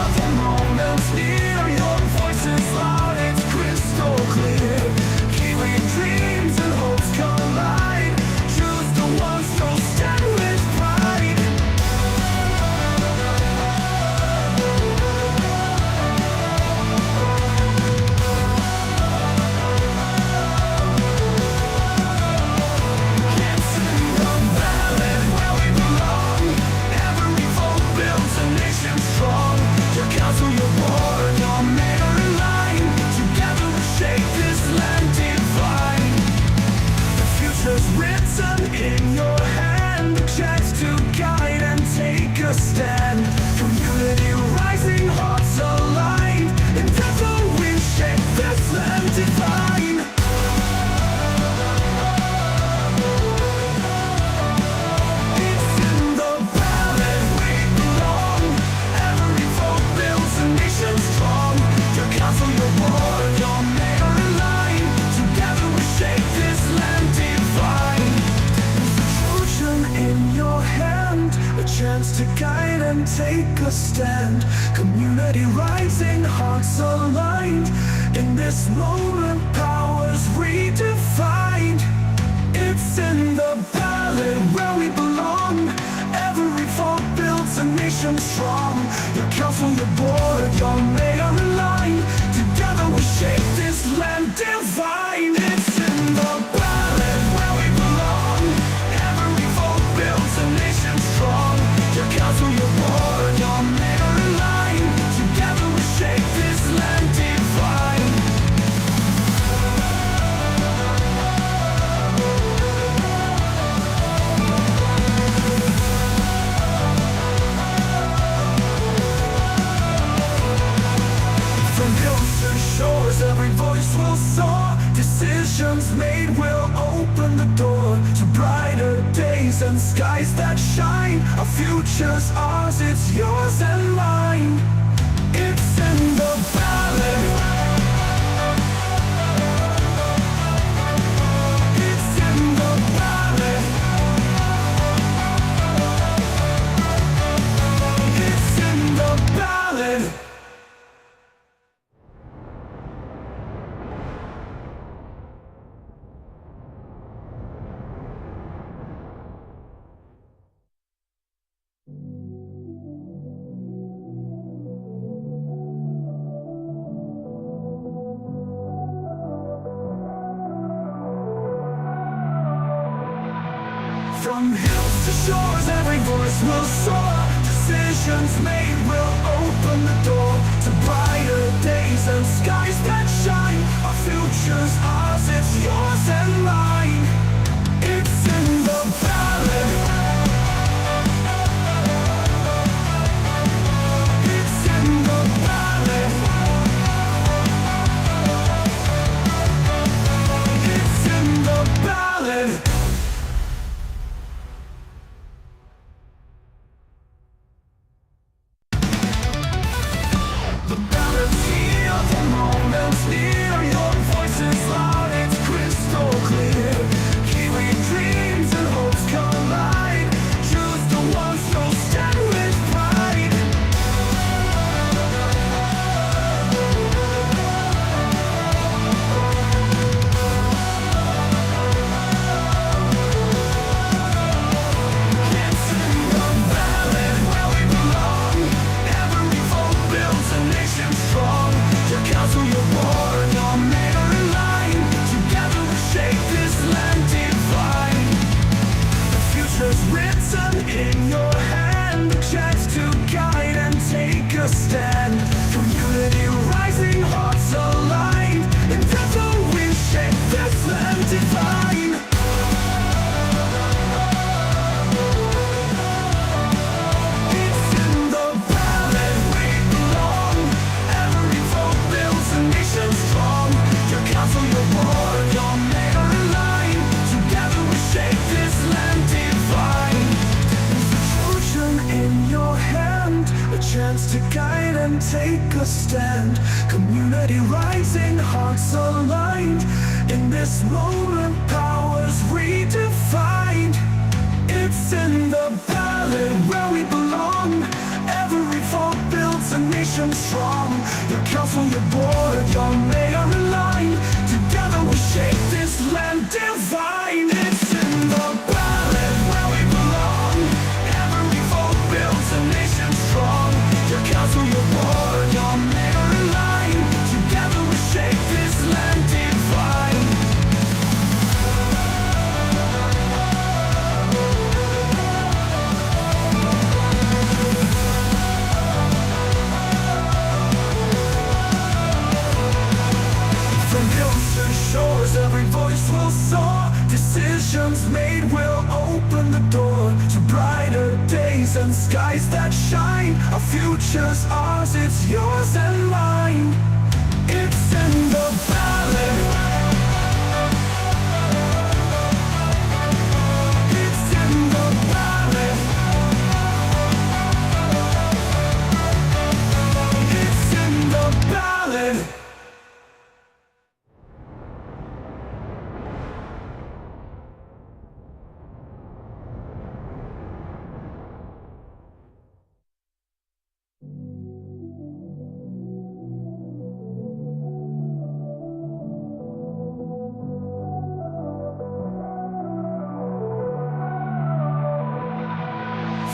feel the moments near. Your voice is loud, it's crystal clear. Kiwi dreams and hopes collide. Choose the ones who'll stand with pride. It's in the ballot where we belong. Every vote builds a nation strong. Your council, your board, your mayor in line. Together we shape this land divine. The future's written in your hand. A chance to guide and take a stand. Community rising, hearts aligned. In together we shape this land divine. It's in the ballot we belong. Every vote builds a nation strong. Your council, your board, your mayor in line. Together we shape this land divine. Fortune in your hand, a chance to guide and take a stand. Community rising, hearts aligned. In this moment, powers redefined. It's in the ballot where we belong. Every vote builds a nation strong. Your council, your board, your mayor in line. Together we shape this land divine. It's in the ballot where we belong. Every vote builds a nation strong. Your council, your board, your mayor in line. Together we shape this land divine. From hills to shores, every voice will soar. Decisions made will open the door to brighter days and skies that shine. Our future's ours, it's yours and mine. It's in the ballot. It's in the ballot. It's in the ballot. From hills to shores, every voice will soar. Decisions made will open the door to brighter days and skies that shine. Our future's ours, it's yours and mine. It's in the ballot. It's in the ballot. It's in the ballot. The ballot's here, the moment's near. Your voice is loud, it's crystal clear. Kiwi dreams and hopes collide. Choose the ones who'll stand with pride. It's in the ballot where we belong. Every vote builds a nation strong. Your council, your board, your mayor in line. Together we shape this land divine. The future's written in your hand. A chance to guide and take a stand. Community rising, hearts aligned. In together we shape this land divine. It's in the ballot we belong. Every vote builds a nation strong. Your council, your board, your mayor in line. Together we shape this land divine. Fortune in your hand, a chance to guide and take a stand. Community rising, hearts aligned. In this moment, powers redefined. It's in the ballot where we belong. Every vote builds a nation nation strong. Your council, your board, your mayor in line. Together we shape this land divine. It's in the ballot where we belong. Every vote builds a nation strong. Your council, your board, your mayor in line. Together we shape this land divine. From hills to shores, every voice will soar. Decisions made will open the door to brighter days and skies that shine. Our future's ours, it's yours and mine. It's in the ballot. It's in the ballot. It's in the ballot.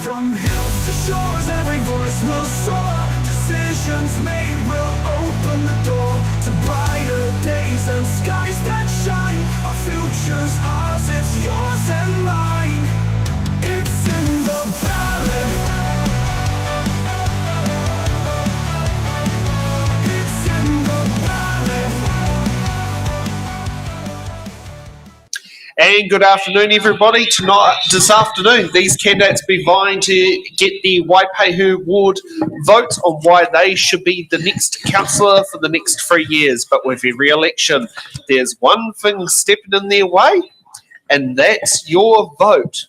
From hills to shores, every voice will soar. Decisions made will open the door to brighter days and skies that shine. Our future's ours, it's yours and mine. It's in the ballot. It's in the ballot. And good afternoon, everybody. This afternoon, these candidates will be vying to get the Waiopehu ward vote on why they should be the next councillor for the next 3 years. But with every election, there's one thing stepping in their way, and that's your vote.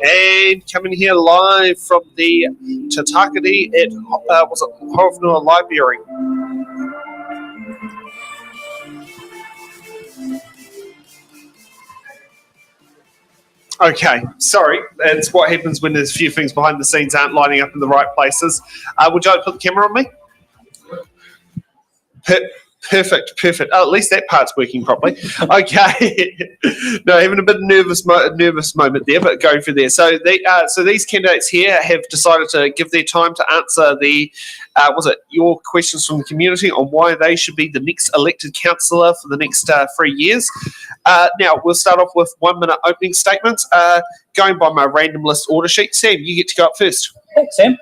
And coming here live from the Te Takeretanga at Horowhenua Library. Okay, sorry. That's what happens when there's a few things behind the scenes aren't lining up in the right places. Would you like to put the camera on me? Perfect. Oh, at least that part's working properly. Okay. No, having a bit of nervous moment there, but going through there. So these candidates here have decided to give their time to answer your questions from the community on why they should be the next elected councillor for the next 3 years. Now, we'll start off with 1 minute opening statements. Going by my random list order sheet. Sam, you get to go up first. Thanks, Sam.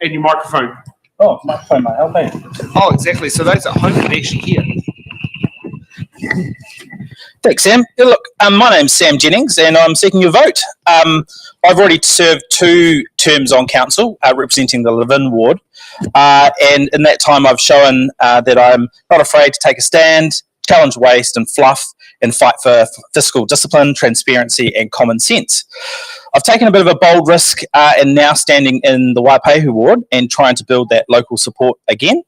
And your microphone. Oh, microphone might help me. Oh, exactly. So those at home can actually hear. Thanks, Sam. Yeah, look, my name's Sam Jennings, and I'm seeking your vote. I've already served 2 terms on council, representing the Levin ward, and in that time I've shown that I'm not afraid to take a stand, challenge waste and fluff, and fight for fiscal discipline, transparency, and common sense. I've taken a bit of a bold risk and now standing in the Waiopehu ward and trying to build that local support again.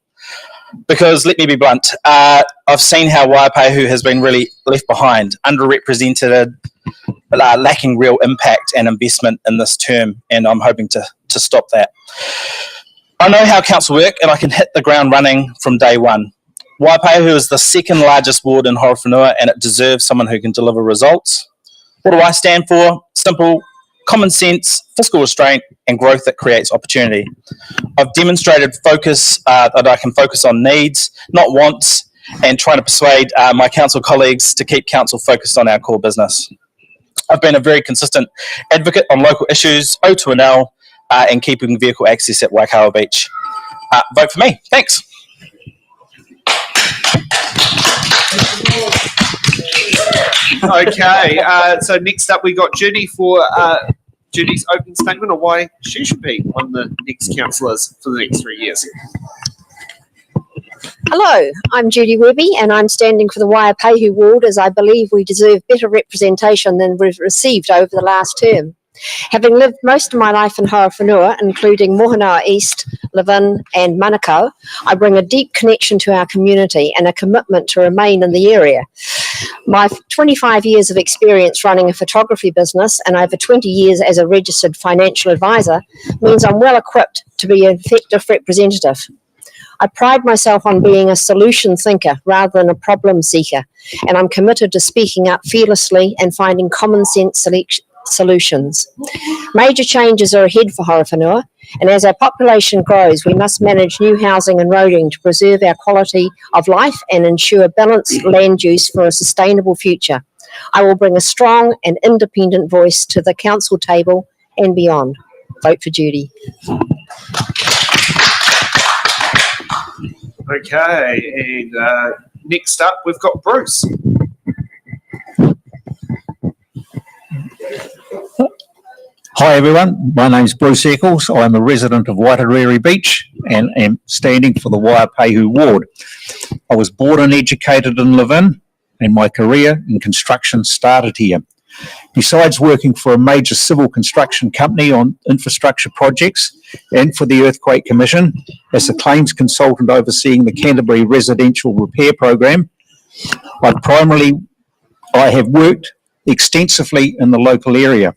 Because, let me be blunt, I've seen how Waiopehu has been really left behind, underrepresented, lacking real impact and investment in this term, and I'm hoping to to stop that. I know how council work, and I can hit the ground running from day one. Waiopehu is the second largest ward in Horowhenua, and it deserves someone who can deliver results. What do I stand for? Simple, common sense, fiscal restraint, and growth that creates opportunity. I've demonstrated focus, that I can focus on needs, not wants, and trying to persuade my council colleagues to keep council focused on our core business. I've been a very consistent advocate on local issues, O2L, and keeping vehicle access at Waikawa Beach. Vote for me. Thanks. Okay, so next up we got Judy for Judy's opening statement on why she should be one of the next councillors for the next 3 years. Hello, I'm Judy Webby and I'm standing for the Waiopehu ward as I believe we deserve better representation than we've received over the last term. Having lived most of my life in Horowhenua, including Mohanaua East, Levin and Manukau, I bring a deep connection to our community and a commitment to remain in the area. My 25 years of experience running a photography business and over 20 years as a registered financial advisor means I'm well equipped to be an effective representative. I pride myself on being a solution thinker rather than a problem seeker, and I'm committed to speaking up fearlessly and finding common sense solutions. Major changes are ahead for Horowhenua, and as our population grows, we must manage new housing and roading to preserve our quality of life and ensure balanced land use for a sustainable future. I will bring a strong and independent voice to the council table and beyond. Vote for Judy. Okay, and next up we've got Bruce. Hi everyone, my name's Bruce Eccles. I'm a resident of Waitereri Beach and am standing for the Waiopehu ward. I was born and educated in Levin and my career in construction started here. Besides working for a major civil construction company on infrastructure projects and for the Earthquake Commission as a claims consultant overseeing the Canterbury Residential Repair Program, I have worked extensively in the local area.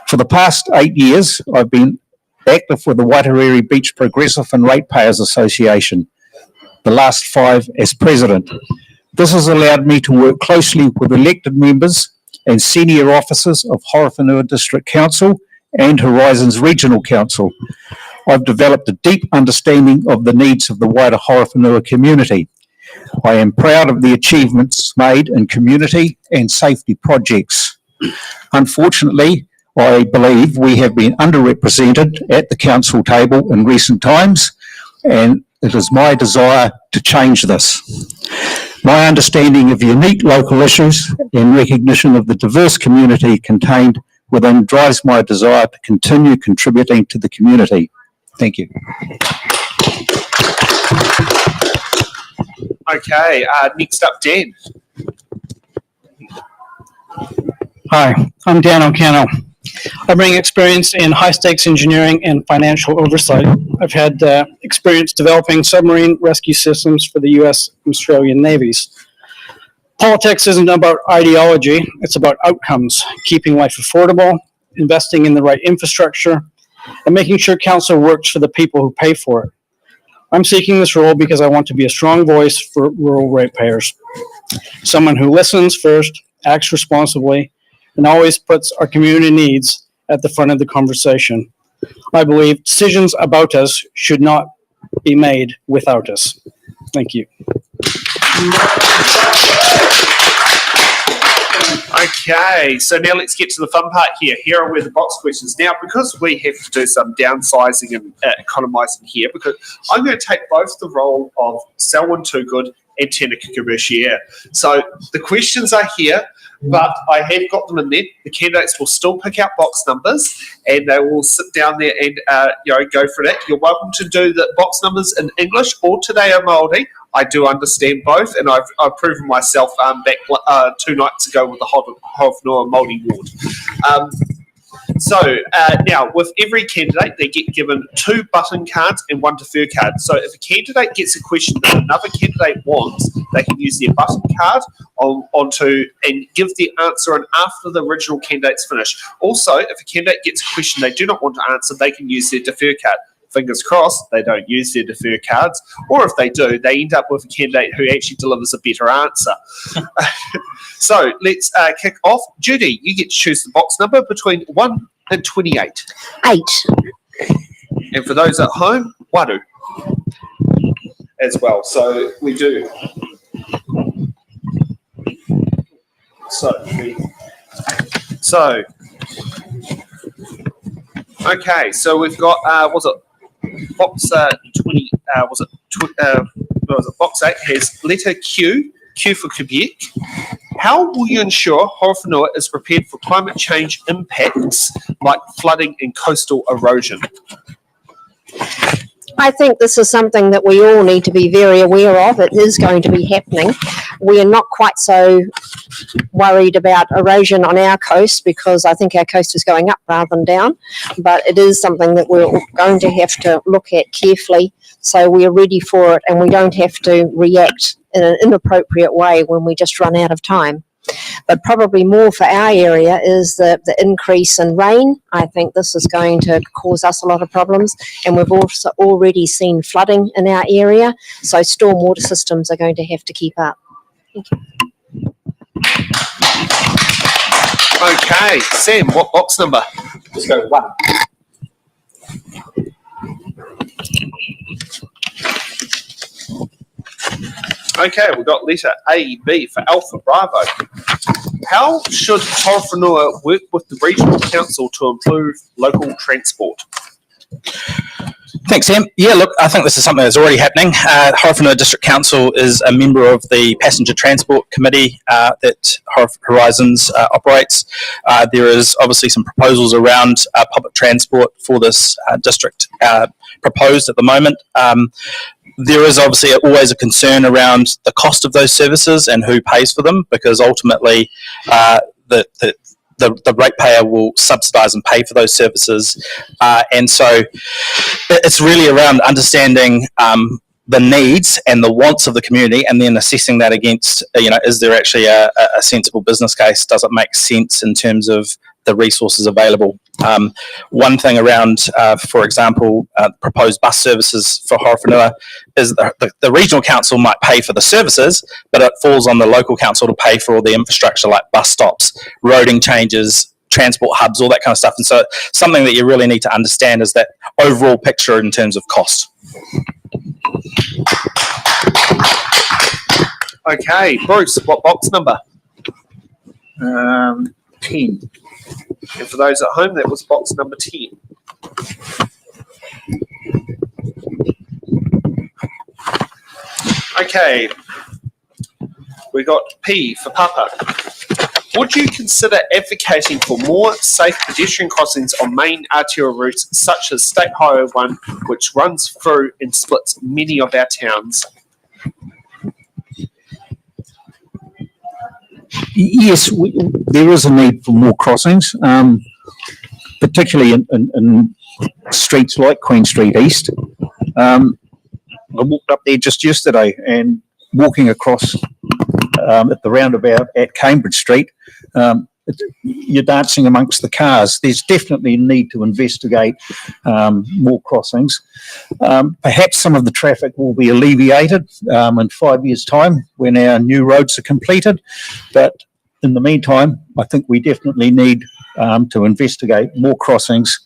For the past 8 years, I've been active with the Waitereri Beach Progressive and Ratepayers Association, the last 5 as president. This has allowed me to work closely with elected members and senior officers of Horowhenua District Council and Horizons Regional Council. I've developed a deep understanding of the needs of the wider Horowhenua community. I am proud of the achievements made in community and safety projects. Unfortunately, I believe we have been underrepresented at the council table in recent times, and it is my desire to change this. My understanding of unique local issues and recognition of the diverse community contained within drives my desire to continue contributing to the community. Thank you. Okay, next up Dan. Hi, I'm Dan O'Connell. I bring experience in high-stakes engineering and financial oversight. I've had experience developing submarine rescue systems for the U.S. and Australian navies. Politics isn't about ideology, it's about outcomes, keeping life affordable, investing in the right infrastructure, and making sure council works for the people who pay for it. I'm seeking this role because I want to be a strong voice for rural ratepayers. Someone who listens first, acts responsibly, and always puts our community needs at the front of the conversation. I believe decisions about us should not be made without us. Thank you. Okay, so now let's get to the fun part here. Here are where the box questions. Now, because we have to do some downsizing and economising here, because I'm going to take both the role of Selwyn Toogood and Tēnā Kukurushia. So the questions are here, but I have got them in there. The candidates will still pick out box numbers and they will sit down there and go for that. You're welcome to do the box numbers in English or Te Reo Māori. I do understand both, and I've proven myself back 2 nights ago with the Horowhenua Māori ward. So now, with every candidate, they get given 2 button cards and 1 defer card. So if a candidate gets a question that another candidate wants, they can use their button card onto and give the answer and after the original candidate's finished. Also, if a candidate gets a question they do not want to answer, they can use their defer card. Fingers crossed, they don't use their defer cards, or if they do, they end up with a candidate who actually delivers a better answer. So let's kick off. Judy, you get to choose the box number between 1 and 28. 8. And for those at home, waru as well. So we do. Okay, so we've got, was it box 20, box 8 has letter Q for Quebec. How will you ensure Horowhenua is prepared for climate change impacts like flooding and coastal erosion? I think this is something that we all need to be very aware of. It is going to be happening. We are not quite so worried about erosion on our coast because I think our coast is going up rather than down. But it is something that we're going to have to look at carefully so we're ready for it and we don't have to react in an inappropriate way when we just run out of time. But probably more for our area is the increase in rain. I think this is going to cause us a lot of problems, and we've also already seen flooding in our area, so stormwater systems are going to have to keep up. Thank you. Okay, Sam, what box number? Let's go 1. Okay, we've got letter A, B for Alpha Bravo. How should Horowhenua work with the regional council to improve local transport? Thanks, Sam. Yeah, look, I think this is something that's already happening. Horowhenua District Council is a member of the Passenger Transport Committee that Horizons operates. There is obviously some proposals around public transport for this district proposed at the moment. There is obviously always a concern around the cost of those services and who pays for them, because ultimately the ratepayer will subsidise and pay for those services. And so it's really around understanding the needs and the wants of the community and then assessing that against, is there actually a sensible business case? Does it make sense in terms of the resources available? One thing around, for example, proposed bus services for Horowhenua is the regional council might pay for the services, but it falls on the local council to pay for all the infrastructure like bus stops, roading changes, transport hubs, all that kind of stuff. And so something that you really need to understand is that overall picture in terms of cost. Okay, Bruce, what box number? 10. And for those at home, that was box number 10. Okay, we got P for Papa. Would you consider advocating for more safe pedestrian crossings on main arterial routes such as State Highway 1, which runs through and splits many of our towns? Yes, there is a need for more crossings, particularly in streets like Queen Street East. I walked up there just yesterday and walking across at the roundabout at Cambridge Street, you're dancing amongst the cars. There's definitely a need to investigate more crossings. Perhaps some of the traffic will be alleviated in 5 years' time when our new roads are completed. But in the meantime, I think we definitely need to investigate more crossings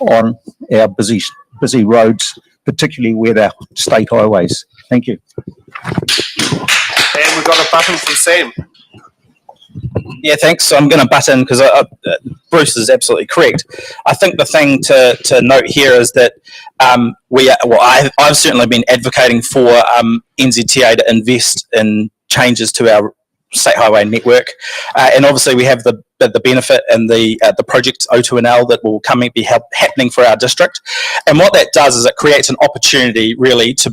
on our busy roads, particularly with our state highways. Thank you. And we've got a button from Sam. Yeah, thanks. So I'm going to butt in because Bruce is absolutely correct. I think the thing to note here is that I've certainly been advocating for NZTA to invest in changes to our state highway network, and obviously we have the benefit and the project O2NL that will be happening for our district. And what that does is it creates an opportunity really to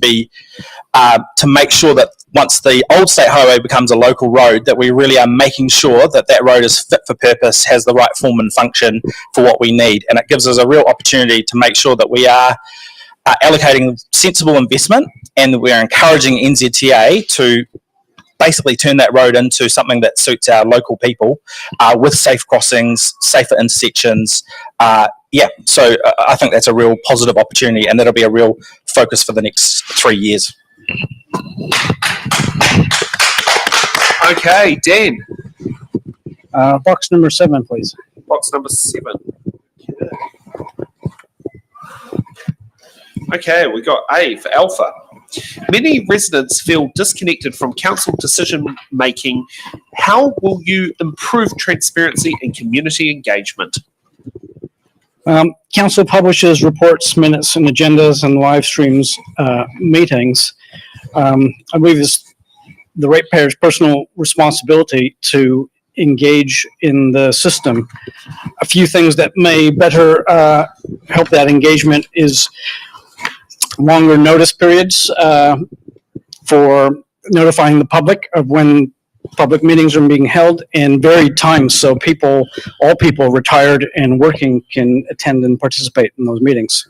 make sure that once the old state highway becomes a local road, that we really are making sure that that road is fit for purpose, has the right form and function for what we need. And it gives us a real opportunity to make sure that we are allocating sensible investment, and we're encouraging NZTA to basically turn that road into something that suits our local people, with safe crossings, safer intersections. So I think that's a real positive opportunity, and that'll be a real focus for the next 3 years. Okay, Dan. Box number 7, please. Box number 7. Okay, we got A for Alpha. Many residents feel disconnected from council decision making. How will you improve transparency and community engagement? Council publishes reports, minutes, and agendas and live streams meetings. I believe it's the ratepayer's personal responsibility to engage in the system. A few things that may better help that engagement is longer notice periods for notifying the public of when public meetings are being held, and varied times so all people retired and working can attend and participate in those meetings.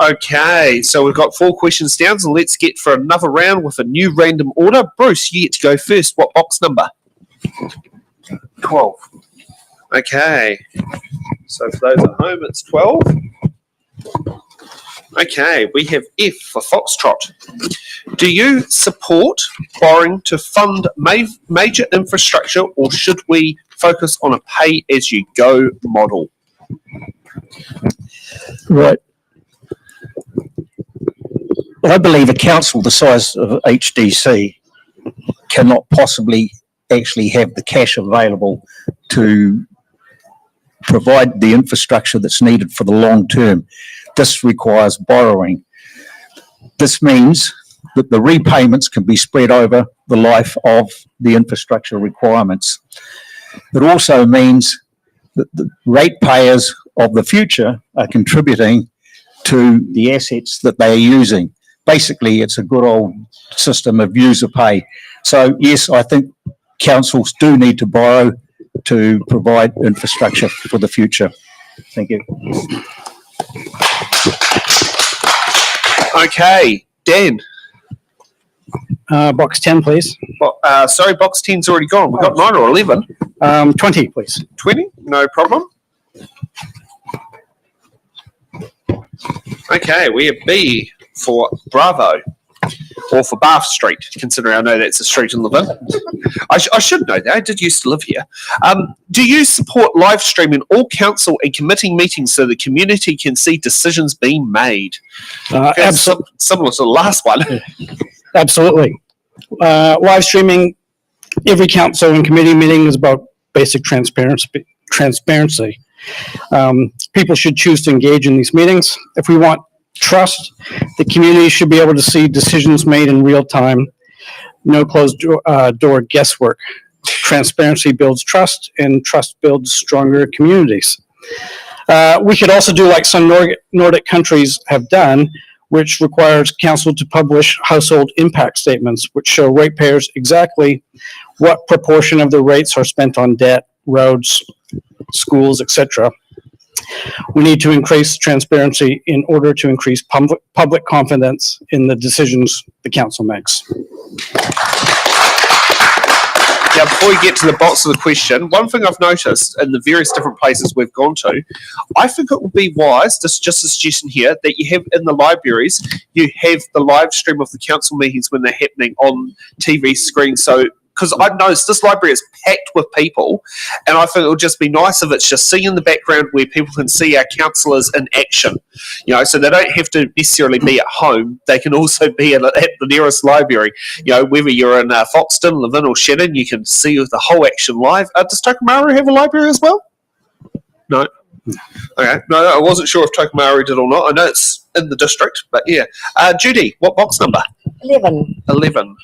Okay, so we've got 4 questions down, so let's get for another round with a new random order. Bruce, you get to go first. What box number? 12. Okay, so for those at home, it's 12. Okay, we have F for Foxtrot. Do you support borrowing to fund major infrastructure, or should we focus on a pay-as-you-go model? Right. I believe a council the size of HDC cannot possibly actually have the cash available to provide the infrastructure that's needed for the long term. This requires borrowing. This means that the repayments can be spread over the life of the infrastructure requirements. It also means that the ratepayers of the future are contributing to the assets that they are using. Basically, it's a good old system of user pay. So yes, I think councils do need to borrow to provide infrastructure for the future. Thank you. Okay, Dan. Box 10, please. Sorry, box 10's already gone. We've got 9 or 11. 20, please. 20, no problem. Okay, we have B for Bravo, or for Bath Street, considering I know that's a street in Levin. I should know that. I did used to live here. Do you support live streaming all council and committee meetings so the community can see decisions being made? Similar to the last one. Absolutely. Live streaming every council and committee meeting is about basic transparency. People should choose to engage in these meetings. If we want trust, the community should be able to see decisions made in real time. No closed door guesswork. Transparency builds trust, and trust builds stronger communities. We could also do like some Nordic countries have done, which requires council to publish household impact statements, which show ratepayers exactly what proportion of the rates are spent on debt, roads, schools, etc. We need to increase transparency in order to increase public confidence in the decisions the council makes. Now, before we get to the box of the question, one thing I've noticed in the various different places we've gone to, I think it would be wise, this is just a suggestion here, that you have in the libraries, you have the live stream of the council meetings when they're happening on TV screens. So, because I've noticed this library is packed with people, and I think it would just be nice if it's just seen in the background where people can see our councillors in action. You know, so they don't have to necessarily be at home. They can also be at the nearest library. You know, whether you're in Foxton, Levin, or Shannon, you can see the whole action live. Does Tokomaru have a library as well? No. Okay. No, I wasn't sure if Tokomaru did or not. I know it's in the district, but yeah. Judy, what box number? 11. 11.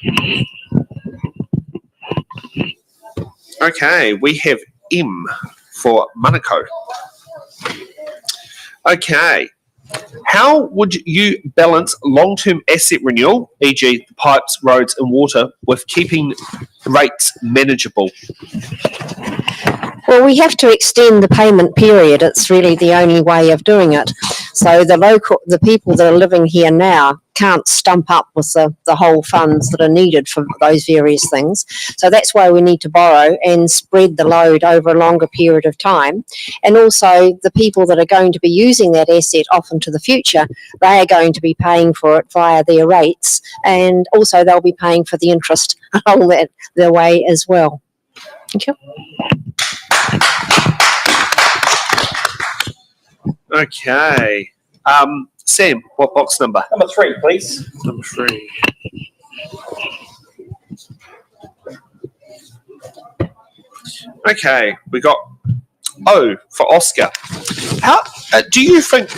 Okay, we have M for Manukau. Okay. How would you balance long-term asset renewal, e.g. the pipes, roads and water, with keeping rates manageable? Well, we have to extend the payment period. It's really the only way of doing it. So the people that are living here now can't stump up with the whole funds that are needed for those various things. So that's why we need to borrow and spread the load over a longer period of time. And also the people that are going to be using that asset off into the future, they are going to be paying for it via their rates, and also they'll be paying for the interest along their way as well. Thank you. Okay. Sam, what box number? Number 3, please. Number 3. Okay, we got O for Oscar. How do you think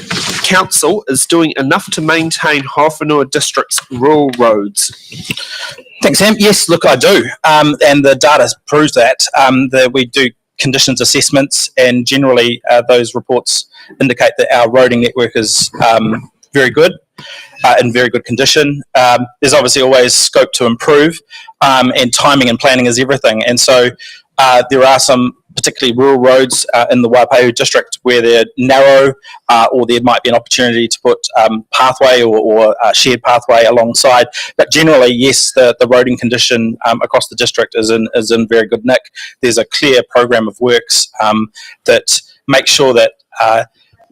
council is doing enough to maintain Horowhenua District's rural roads? Thanks, Sam. Yes, look, I do. And the data proves that we do conditions assessments, and generally those reports indicate that our roading network is very good, in very good condition. There's obviously always scope to improve, and timing and planning is everything. And so there are some particularly rural roads in the Waiopehu district where they're narrow, or there might be an opportunity to put pathway or shared pathway alongside. But generally, yes, the roading condition across the district is in very good nick. There's a clear program of works that make sure that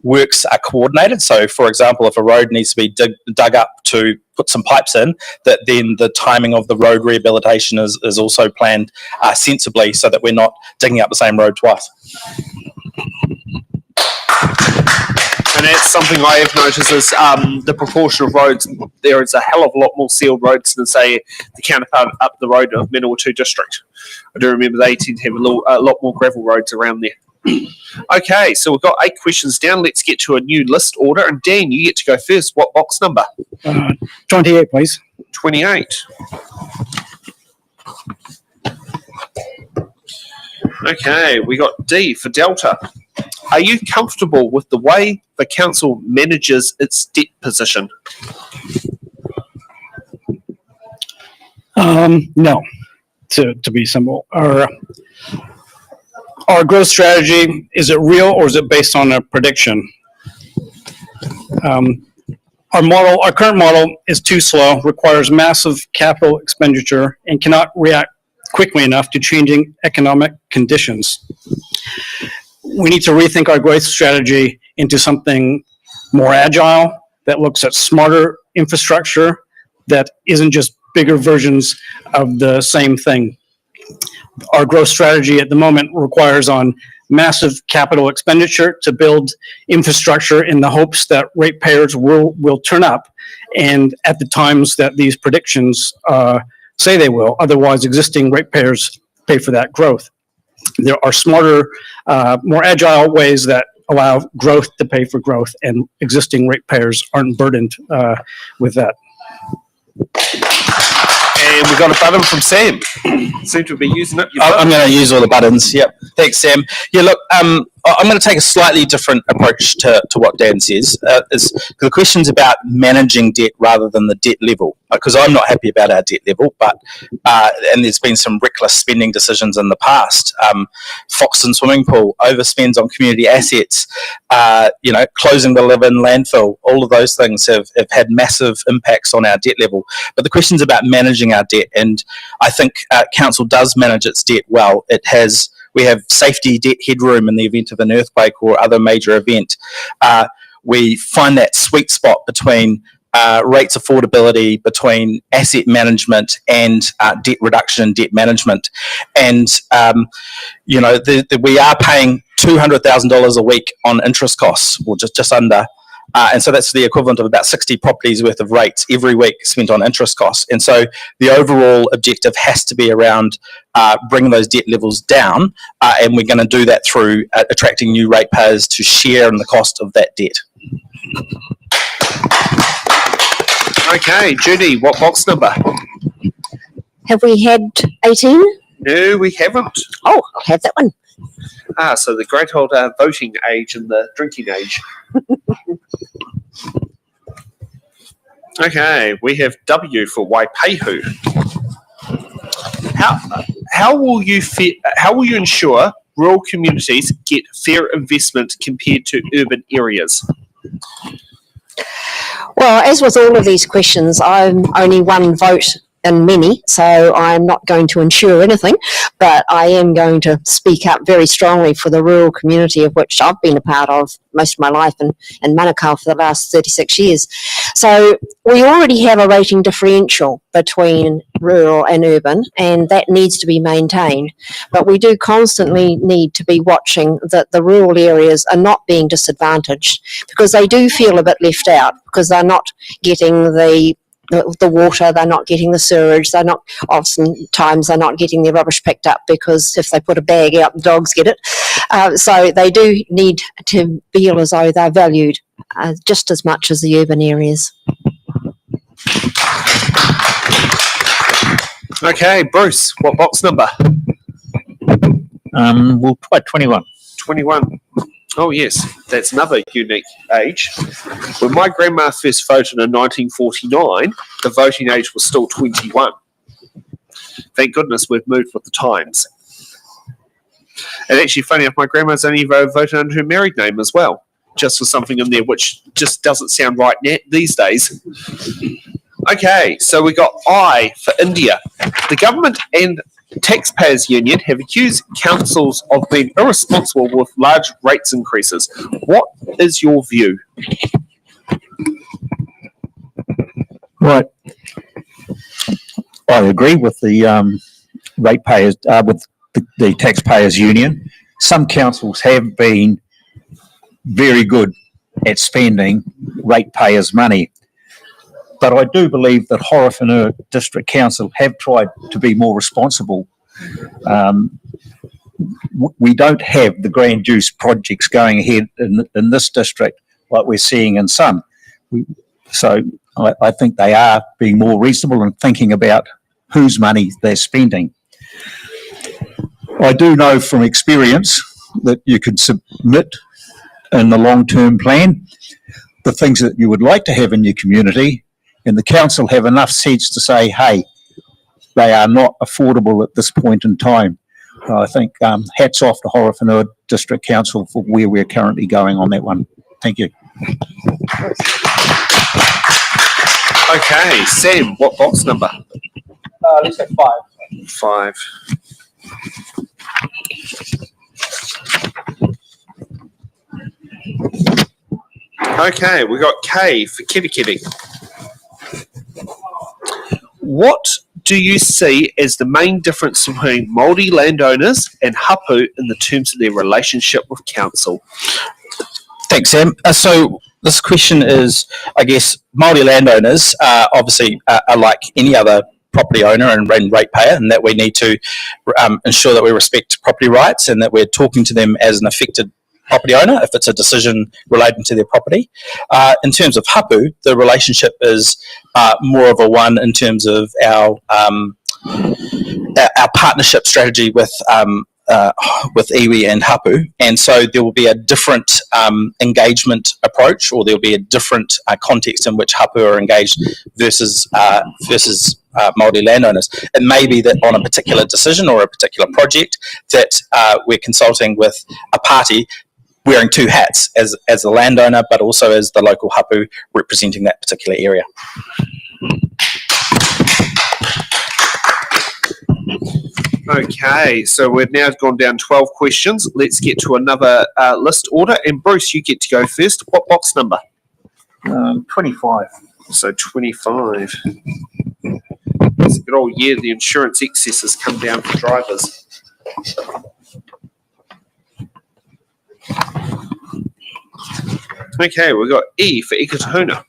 works are coordinated. So, for example, if a road needs to be dug up to put some pipes in, that then the timing of the road rehabilitation is also planned sensibly, so that we're not digging up the same road twice. And that's something I have noticed is the proportion of roads. There is a hell of a lot more sealed roads than, say, the counterpart up the road of Manawatu District. I do remember they tend to have a lot more gravel roads around there. Okay, so we've got 8 questions down. Let's get to a new list order. And Dan, you get to go first. What box number? 28, please. 28. Okay, we got D for Delta. Are you comfortable with the way the council manages its debt position? No, to be simple. Our growth strategy, is it real or is it based on a prediction? Our current model is too slow, requires massive capital expenditure, and cannot react quickly enough to changing economic conditions. We need to rethink our growth strategy into something more agile, that looks at smarter infrastructure, that isn't just bigger versions of the same thing. Our growth strategy at the moment requires on massive capital expenditure to build infrastructure in the hopes that ratepayers will turn up, and at the times that these predictions say they will. Otherwise, existing ratepayers pay for that growth. There are smarter, more agile ways that allow growth to pay for growth, and existing ratepayers aren't burdened with that. And we got a button from Sam. Seem to be using it. I'm going to use all the buttons. Yep. Thanks, Sam. Yeah, look, I'm going to take a slightly different approach to what Dan says. The question's about managing debt rather than the debt level, because I'm not happy about our debt level, but and there's been some reckless spending decisions in the past. Foxton swimming pool, overspends on community assets, closing the Levin landfill, all of those things have had massive impacts on our debt level. But the question's about managing our debt, and I think council does manage its debt well. We have safety debt headroom in the event of an earthquake or other major event. We find that sweet spot between rates affordability, between asset management and debt reduction and debt management. And, we are paying $200,000 a week on interest costs, or just under. And so that's the equivalent of about 60 properties worth of rates every week spent on interest costs. And so the overall objective has to be around bringing those debt levels down. And we're going to do that through attracting new ratepayers to share in the cost of that debt. Okay, Judy, what box number? Have we had 18? No, we haven't. Oh, I'll have that one. So the great old voting age and the drinking age. Okay, we have W for Waiopehu. How will you ensure rural communities get fair investment compared to urban areas? Well, as with all of these questions, I'm only one vote in many, so I'm not going to ensure anything, but I am going to speak up very strongly for the rural community of which I've been a part of most of my life in Manukau for the last 36 years. So we already have a rating differential between rural and urban, and that needs to be maintained. But we do constantly need to be watching that the rural areas are not being disadvantaged, because they do feel a bit left out, because they're not getting the water, they're not getting the sewerage, oftentimes they're not getting their rubbish picked up, because if they put a bag out, the dogs get it. So they do need to feel as though they're valued just as much as the urban areas. Okay, Bruce, what box number? We'll try 21. 21. Oh, yes, that's another unique age. When my grandma first voted in 1949, the voting age was still 21. Thank goodness we've moved with the times. And actually, funny enough, my grandma's only voted under her married name as well, just for something in there which just doesn't sound right these days. Okay, so we got I for India. The government and Taxpayers Union have accused councils of being irresponsible with large rates increases. What is your view? Right. I agree with the ratepayers, with the Taxpayers Union. Some councils have been very good at spending ratepayers' money. But I do believe that Horowhenua District Council have tried to be more responsible. We don't have the grandiose projects going ahead in this district like we're seeing in some. So I think they are being more reasonable and thinking about whose money they're spending. I do know from experience that you could submit in the long-term plan the things that you would like to have in your community, and the council have enough sense to say, hey, they are not affordable at this point in time. I think hats off to Horowhenua District Council for where we're currently going on that one. Thank you. Okay, Sam, what box number? Let's go 5. 5. Okay, we got K for kitty kitty. What do you see as the main difference between Māori landowners and hapu in the terms of their relationship with council? Thanks, Sam. So this question is, I guess, Māori landowners obviously are like any other property owner and ratepayer, and that we need to ensure that we respect property rights and that we're talking to them as an affected property owner if it's a decision relating to their property. In terms of hapu, the relationship is more of a one in terms of our partnership strategy with iwi and hapu, and so there will be a different engagement approach, or there will be a different context in which hapu are engaged versus Māori landowners. It may be that on a particular decision or a particular project that we're consulting with a party wearing two hats, as a landowner but also as the local hapu representing that particular area. Okay, so we've now gone down 12 questions. Let's get to another list order. And Bruce, you get to go first. What box number? 25. So 25. It's a good old year the insurance excesses come down for drivers. Okay, we've got E for Ikatahuna.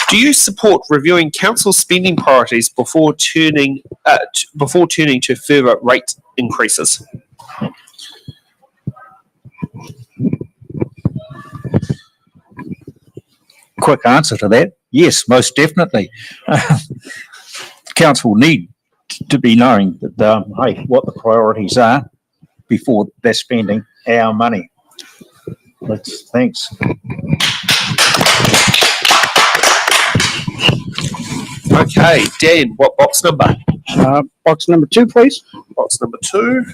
Do you support reviewing council spending priorities before turning to further rate increases? Quick answer to that, Yes, most definitely. Council need to be knowing that, hey, what the priorities are before they're spending our money. Thanks. Okay, Dan, what box number? Box number 2, please. Box number 2.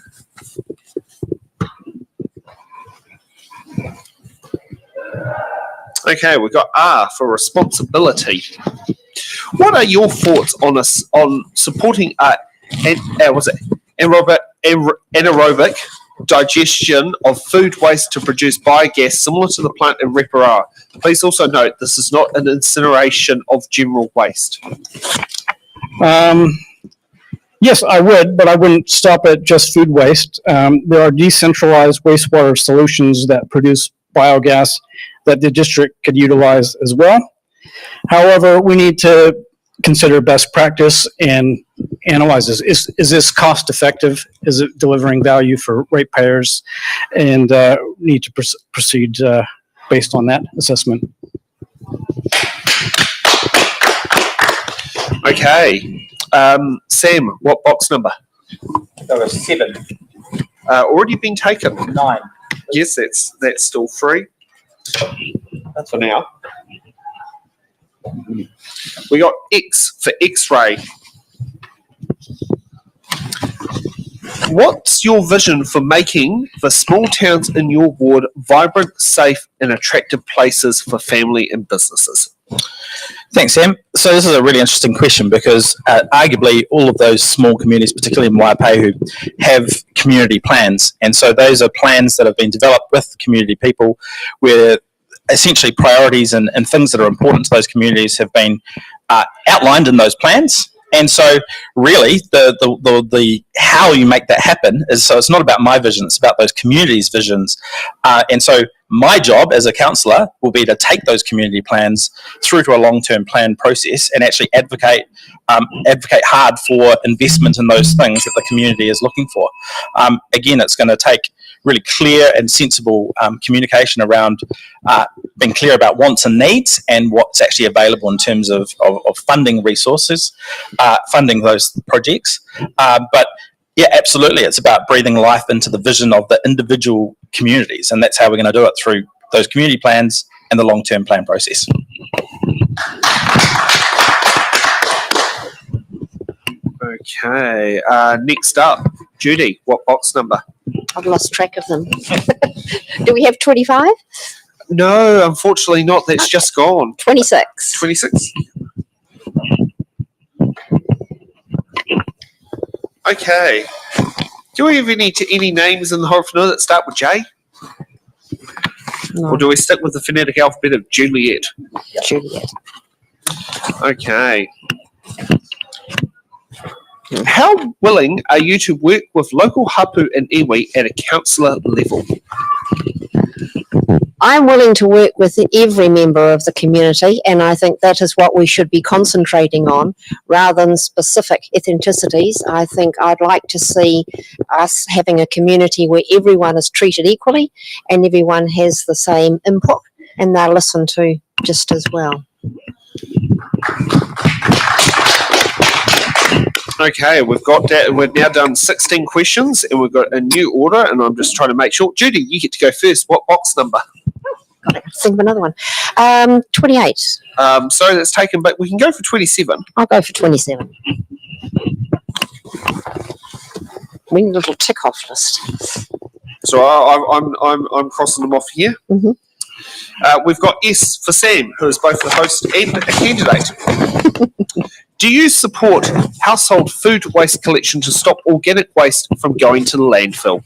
Okay, we've got R for responsibility. What are your thoughts on supporting anaerobic digestion of food waste to produce biogas similar to the plant in Reparar? Please also note this is not an incineration of general waste. Yes, I would, but I wouldn't stop at just food waste. There are decentralized wastewater solutions that produce biogas that the district could utilize as well. However, we need to consider best practice and analyze this. Is this cost effective? Is it delivering value for ratepayers? And need to proceed based on that assessment. Okay. Sam, what box number? There were 7. Already been taken. 9. Yes, that's still free. That's for now. We got X for X-ray. What's your vision for making the small towns in your ward vibrant, safe, and attractive places for family and businesses? Thanks, Sam. So this is a really interesting question because arguably all of those small communities, particularly in Waiopehu, have community plans. And so those are plans that have been developed with community people where essentially priorities and things that are important to those communities have been outlined in those plans. And so really the how you make that happen is, so it's not about my vision, it's about those communities' visions. And so my job as a councillor will be to take those community plans through to a long-term plan process and actually advocate hard for investment in those things that the community is looking for. Again, it's going to take really clear and sensible communication around being clear about wants and needs and what's actually available in terms of funding resources, funding those projects. But yeah, absolutely, it's about breathing life into the vision of the individual communities, and that's how we're going to do it, through those community plans and the long-term plan process. Okay, next up, Judy, what box number? I've lost track of them. Do we have 25? No, unfortunately not. That's just gone. 26. 26. Okay. Do we have any names in the Horowhenua that start with J? No. Or do we stick with the phonetic alphabet of Juliet? Juliet. Okay. How willing are you to work with local hapu and iwi at a councillor level? I'm willing to work with every member of the community, and I think that is what we should be concentrating on rather than specific ethnicities. I think I'd like to see us having a community where everyone is treated equally and everyone has the same input and they're listened to just as well. Okay, we've got that. We've now done 16 questions and we've got a new order, and I'm just trying to make sure. Judy, you get to go first. What box number? Got it. Think of another one. 28. Sorry, that's taken, but we can go for 27. I'll go for 27. We need a little tick off list. So I'm crossing them off here. Mhm. We've got S for Sam, who is both the host and a candidate. Do you support household food waste collection to stop organic waste from going to the landfill?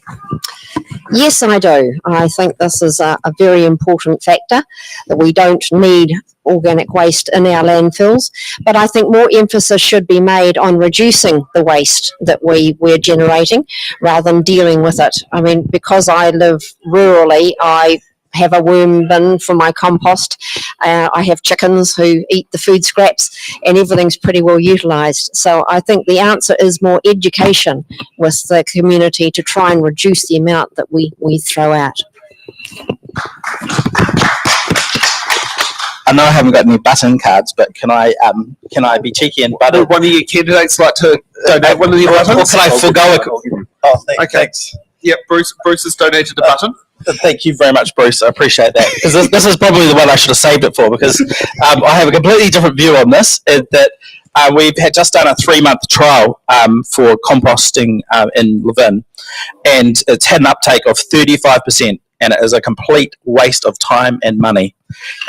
Yes, I do. I think this is a very important factor, that we don't need organic waste in our landfills, but I think more emphasis should be made on reducing the waste that we're generating rather than dealing with it. I mean, because I live rurally, I have a worm bin for my compost. I have chickens who eat the food scraps, and everything's pretty well utilised. So I think the answer is more education with the community to try and reduce the amount that we throw out. I know I haven't got any button cards, but can I be cheeky and button? Would one of your candidates like to donate one of your Or buttons? can I forego a? Oh, Okay. thanks. Yep, Bruce has donated a button. Thank you very much, Bruce. I appreciate that. Because this is probably the one I should have saved it for, because I have a completely different view on this. We've had just done a 3-month trial for composting in Levin, and it's had an uptake of 35%, and it is a complete waste of time and money.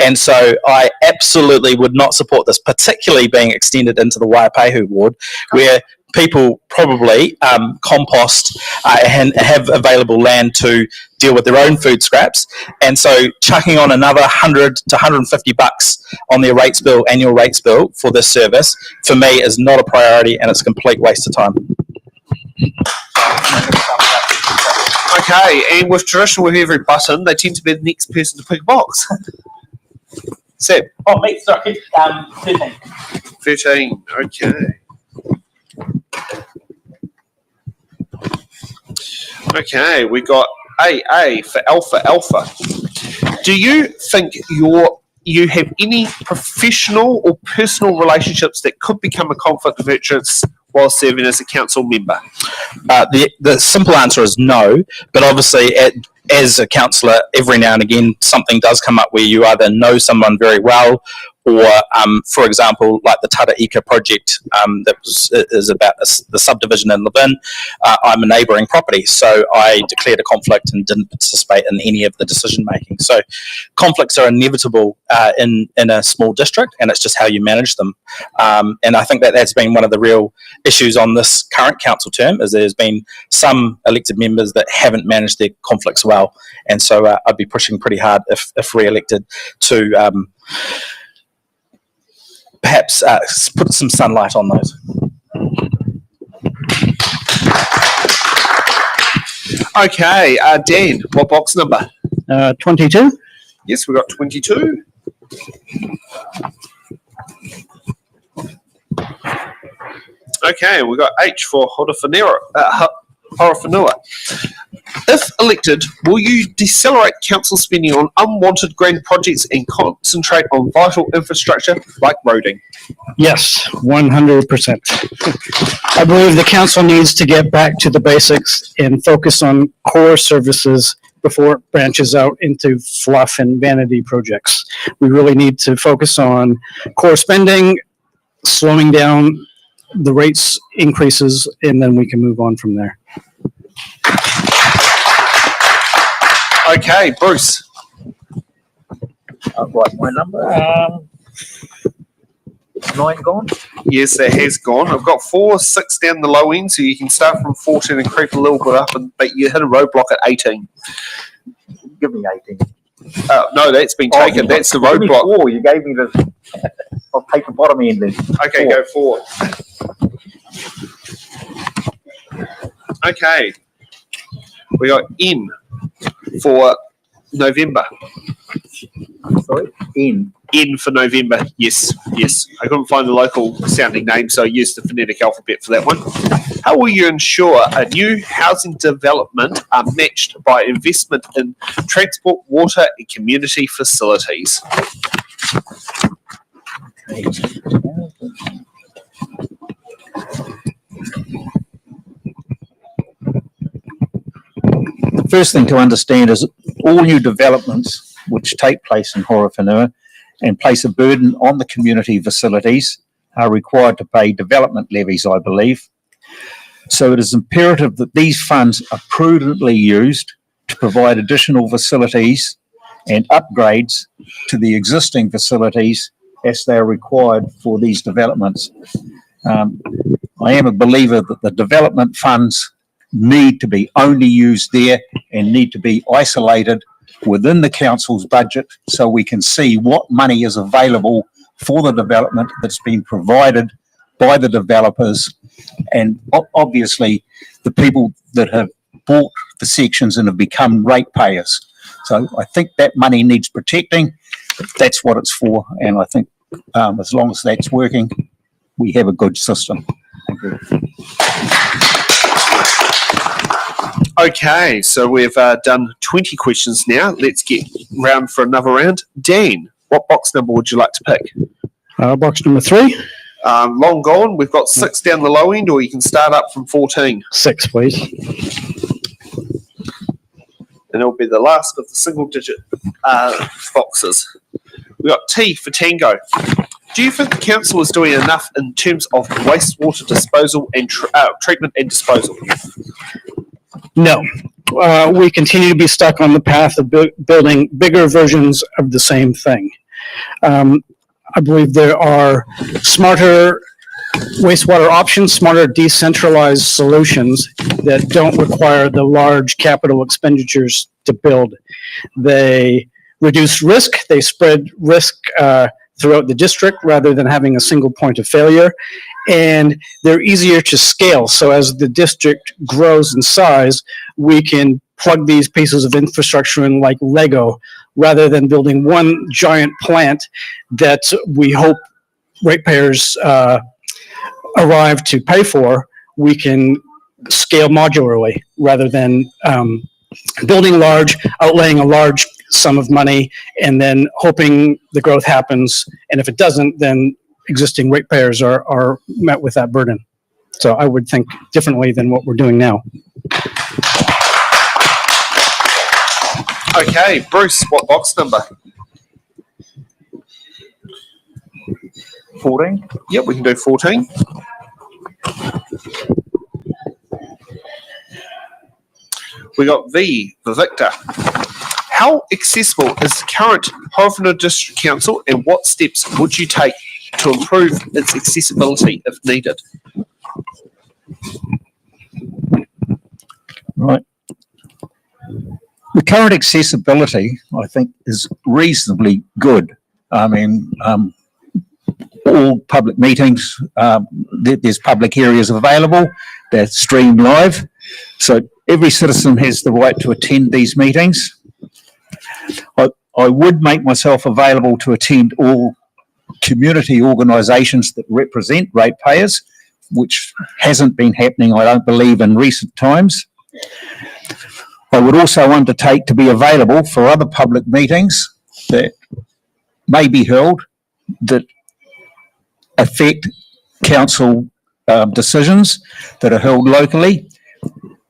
And so I absolutely would not support this, particularly being extended into the Waiopehu ward, where people probably compost and have available land to deal with their own food scraps. And so chucking on another $100 to $150 on their annual rates bill for this service, for me, is not a priority, and it's a complete waste of time. Okay, and with tradition with every button, they tend to be the next person to pick a box. Seb. Oh, me, sorry. 13. 13, okay. Okay, we got AA for Alpha. Do you think you have any professional or personal relationships that could become a conflict of interest while serving as a council member? The simple answer is no, but obviously as a councillor, every now and again something does come up where you either know someone very well, or for example, like the Takeretanga project that is about the subdivision in Levin. I'm a neighbouring property, so I declared a conflict and didn't participate in any of the decision making. So conflicts are inevitable in a small district, and it's just how you manage them. And I think that's been one of the real issues on this current council term, is there's been some elected members that haven't managed their conflicts well, and so I'd be pushing pretty hard if re-elected to perhaps put some sunlight on those. Okay, Dan, what box number? 22. Yes, we got 22. Okay, we got H for Horowhenua. If elected, will you decelerate council spending on unwanted grand projects and concentrate on vital infrastructure like roading? Yes, 100%. I believe the council needs to get back to the basics and focus on core services before it branches out into fluff and vanity projects. We really need to focus on core spending, slowing down the rates increases, and then we can move on from there. Okay, Bruce. Right, my number. 9 gone. Yes, that has gone. I've got 4, 6 down the low end, so you can start from 14 and creep a little bit up, but you hit a roadblock at 18. Give me 18. No, that's been taken. That's the roadblock. 4. You gave me the. I'll take the bottom end then. Okay, 4. Go forward. Okay. We got N for November. Sorry? N for November. Yes. I couldn't find the local sounding name, so I used the phonetic alphabet for that one. How will you ensure a new housing development are matched by investment in transport, water, and community facilities? The first thing to understand is all new developments which take place in Horowhenua and place a burden on the community facilities are required to pay development levies, I believe. So it is imperative that these funds are prudently used to provide additional facilities and upgrades to the existing facilities as they are required for these developments. I am a believer that the development funds need to be only used there and need to be isolated within the council's budget so we can see what money is available for the development that's been provided by the developers and obviously the people that have bought the sections and have become ratepayers. So I think that money needs protecting. That's what it's for, and I think as long as that's working, we have a good system. Thank you. Okay, so we've done 20 questions now. Let's get round for another round. Dan, What box number would you like to pick? Box number 3. Long gone. We've got 6 down the low end, or you can start up from 14. 6, please. And it'll be the last of the single-digit boxes. We've got T for Tango. Do you think the council is doing enough in terms of wastewater disposal and treatment and disposal? No. We continue to be stuck on the path of building bigger versions of the same thing. I believe there are smarter wastewater options, smarter decentralized solutions that don't require the large capital expenditures to build. They reduce risk, they spread risk throughout the district rather than having a single point of failure, and they're easier to scale. So as the district grows in size, we can plug these pieces of infrastructure in like Lego rather than building one giant plant that we hope ratepayers arrive to pay for. We can scale modularly rather than building large, outlaying a large sum of money, and then hoping the growth happens. And if it doesn't, then existing ratepayers are met with that burden. So I would think differently than what we're doing now. Okay, Bruce, what box number? 14. Yep, we can do 14. We got V for Victor. How accessible is the current Horowhenua District Council, and what steps would you take to improve its accessibility if needed? Right. The current accessibility, I think, is reasonably good. I mean, all public meetings, there's public areas available, they're streamed live. So every citizen has the right to attend these meetings. I would make myself available to attend all community organisations that represent ratepayers, which hasn't been happening, I don't believe, in recent times. I would also undertake to be available for other public meetings that may be held that affect council decisions that are held locally.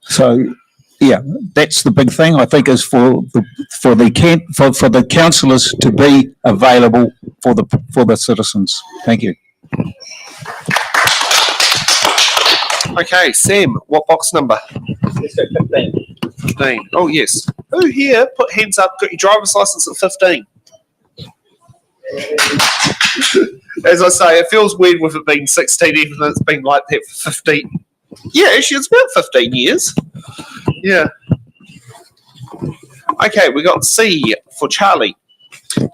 So, yeah, that's the big thing, I think, is for the councillors to be available for the citizens. Thank you. Okay, Sam, what box number? 15. Oh, yes. Who here, put hands up, got your driver's license at 15? As I say, it feels weird with it being 16, even though it's been like that for 15. Yeah, actually, it's about 15 years. Yeah. Okay, we got C for Charlie.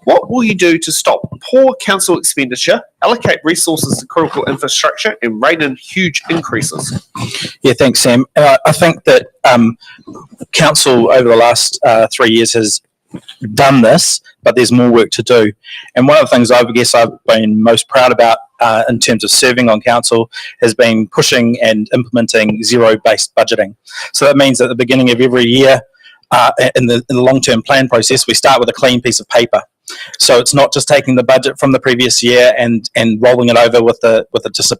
What will you do to stop poor council expenditure, allocate resources to critical infrastructure, and rein in huge increases? Yeah, thanks, Sam. I think that council over the last 3 years has done this, but there's more work to do. And one of the things I guess I've been most proud about in terms of serving on council has been pushing and implementing zero-based budgeting. So that means at the beginning of every year, in the long-term plan process, we start with a clean piece of paper. So it's not just taking the budget from the previous year and rolling it over with just a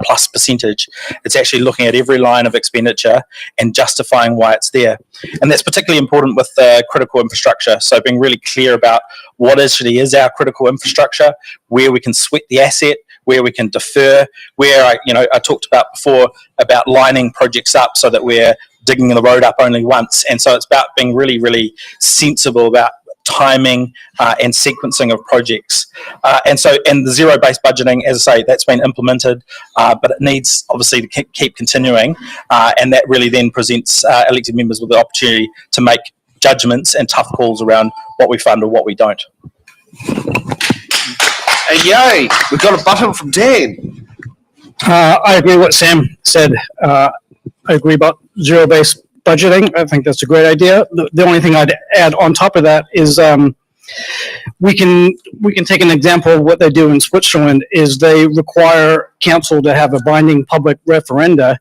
plus percentage. It's actually looking at every line of expenditure and justifying why it's there. And that's particularly important with the critical infrastructure. So being really clear about what actually is our critical infrastructure, where we can sweat the asset, where we can defer, where I talked about before about lining projects up so that we're digging the road up only once. And so it's about being really, really sensible about timing and sequencing of projects. And the zero-based budgeting, as I say, that's been implemented, but it needs obviously to keep continuing. And that really then presents elected members with the opportunity to make judgments and tough calls around what we fund or what we don't. And yay, we've got a button from Dan. I agree with what Sam said. I agree about zero-based budgeting. I think that's a great idea. The only thing I'd add on top of that is we can take an example of what they do in Switzerland is they require council to have a binding public referenda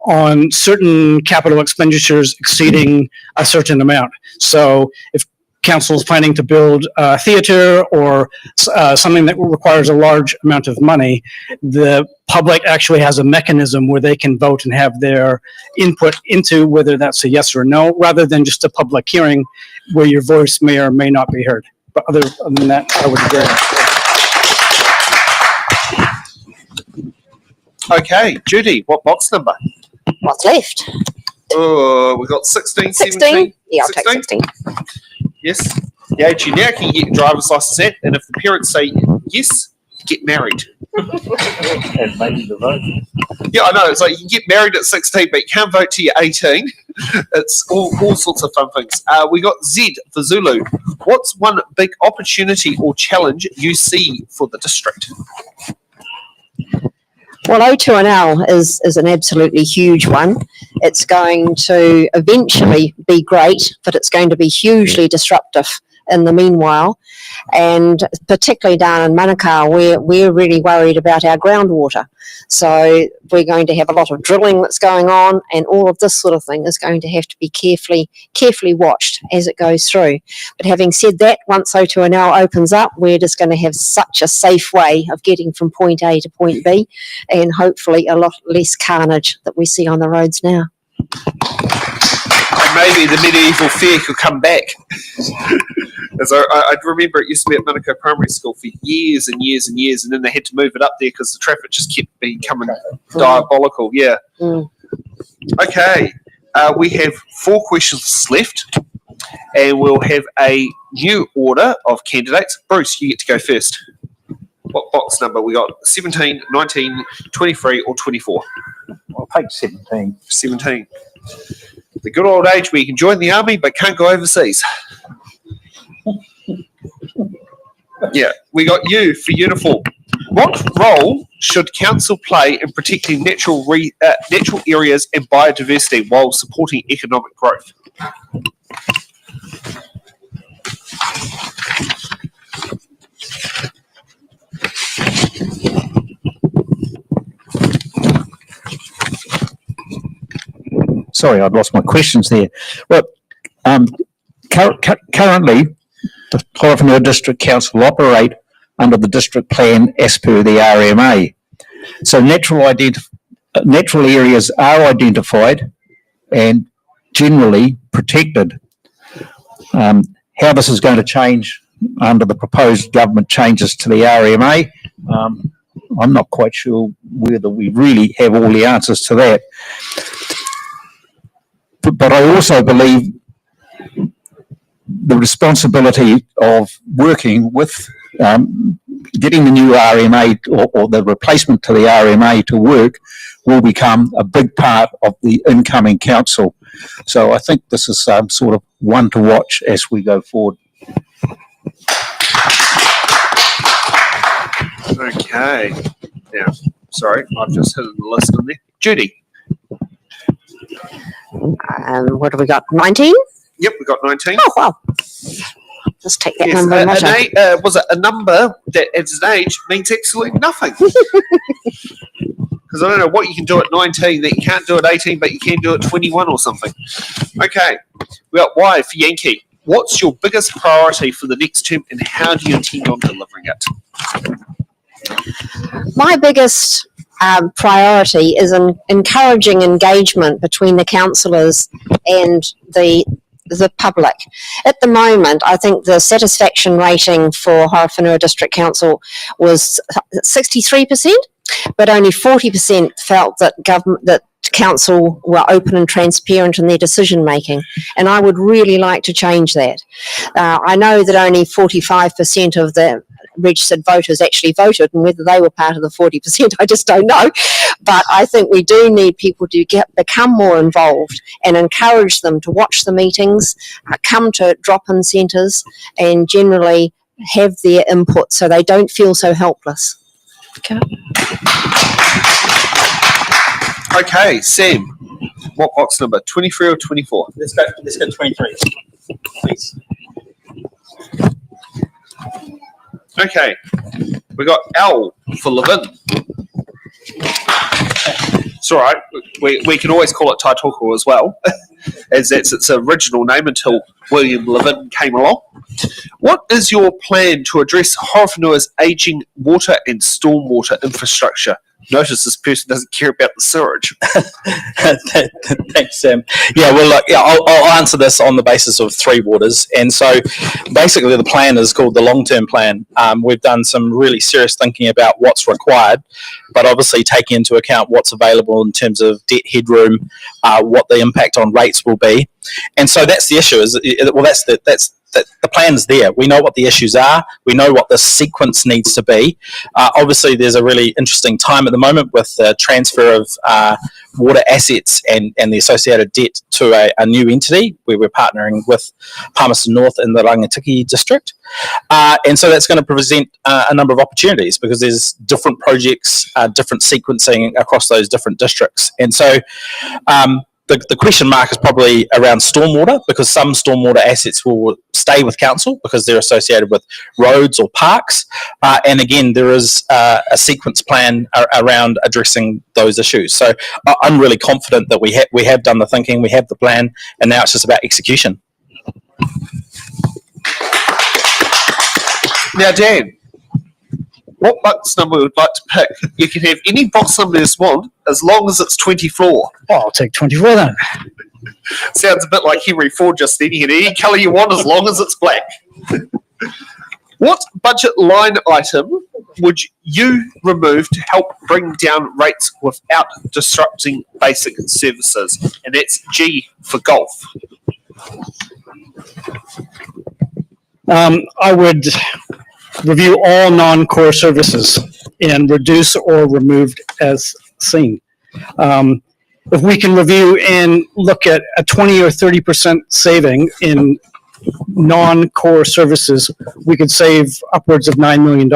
on certain capital expenditures exceeding a certain amount. So if council is planning to build a theater or something that requires a large amount of money, the public actually has a mechanism where they can vote and have their input into whether that's a yes or no, rather than just a public hearing where your voice may or may not be heard. But other than that, I would agree. Okay, Judy, what box number? What's left? Oh, we got 16, 16? 17. Yeah, I'll take 16. Yes. The age you now can get your driver's license at, and if the parents say yes, get married. And maybe the vote. Yeah, I know. It's like you can get married at 16, but you can't vote till you're 18. It's all sorts of fun things. We got Z for Zulu. What's one big opportunity or challenge you see for the district? Well, O2NL is an absolutely huge one. It's going to eventually be great, but it's going to be hugely disruptive in the meanwhile. And particularly down in Manukau, we're really worried about our groundwater. So we're going to have a lot of drilling that's going on, and all of this sort of thing is going to have to be carefully watched as it goes through. But having said that, once O2NL opens up, we're just going to have such a safe way of getting from point A to point B, and hopefully a lot less carnage that we see on the roads now. And maybe the medieval fair could come back. As I remember, it used to be at Manukau Primary School for years and years and years, and then they had to move it up there because the traffic just kept becoming diabolical. Yeah. Mm. Okay, we have 4 questions left, and we'll have a new order of candidates. Bruce, you get to go first. What box number? We got 17, 19, 23, or 24? I'll take 17. 17. The good old age where you can join the army but can't go overseas. Yeah, we got you for uniform. What role should council play in protecting natural areas and biodiversity while supporting economic growth? Sorry, I'd lost my questions there. Well, currently, the Horowhenua District Council operate under the district plan as per the RMA. So natural areas are identified and generally protected. How this is going to change under the proposed government changes to the RMA, I'm not quite sure whether we really have all the answers to that. But I also believe the responsibility of working with getting the new RMA or the replacement to the RMA to work will become a big part of the incoming council. So I think this is sort of one to watch as we go forward. Okay. Now, sorry, I've just hit the list on there. Judy. What have we got? 19? Yep, we got 19. Oh, wow. Just take that Yes, number and measure. was it a number that at its age means absolutely nothing? Because I don't know what you can do at 19 that you can't do at 18, but you can do at 21 or something. Okay, we got Y for Yankee. What's your biggest priority for the next term, and how do you intend on delivering it? My biggest priority is encouraging engagement between the councillors and the public. At the moment, I think the satisfaction rating for Horowhenua District Council was 63%, but only 40% felt that council were open and transparent in their decision making, and I would really like to change that. I know that only 45% of the registered voters actually voted, and whether they were part of the 40%, I just don't know. But I think we do need people to become more involved and encourage them to watch the meetings, come to drop-in centres, and generally have their input so they don't feel so helpless. Okay. Okay, Sam, what box number? 23 or 24? Let's go 23, please. Okay, we got L for Levin. It's all right. We can always call it Taitoko as well, as that's its original name until William Levin came along. What is your plan to address Horowhenua's ageing water and stormwater infrastructure? Notice this person doesn't care about the sewage. Thanks, Sam. Yeah, well, look, yeah, I'll answer this on the basis of three waters. And so basically the plan is called the long-term plan. We've done some really serious thinking about what's required, but obviously taking into account what's available in terms of debt headroom, what the impact on rates will be. And so that's the issue. The plan's there. We know what the issues are. We know what the sequence needs to be. Obviously, there's a really interesting time at the moment with the transfer of water assets and the associated debt to a new entity where we're partnering with Palmerston North in the Rangitikei district. And so that's going to present a number of opportunities because there's different projects, different sequencing across those different districts. And so the question mark is probably around stormwater, because some stormwater assets will stay with council because they're associated with roads or parks. And again, there is a sequence plan around addressing those issues. So I'm really confident that we have done the thinking, we have the plan, and now it's just about execution. Now, Dan, what box number would like to pick? You can have any box number you want as long as it's 24. Oh, I'll take 24 then. Sounds a bit like Henry Ford just then. You can have any colour you want as long as it's black. What budget line item would you remove to help bring down rates without disrupting basic services? And that's G for golf. I would review all non-core services and reduce or remove as seen. If we can review and look at a 20 or 30% saving in non-core services, we could save upwards of $9 million,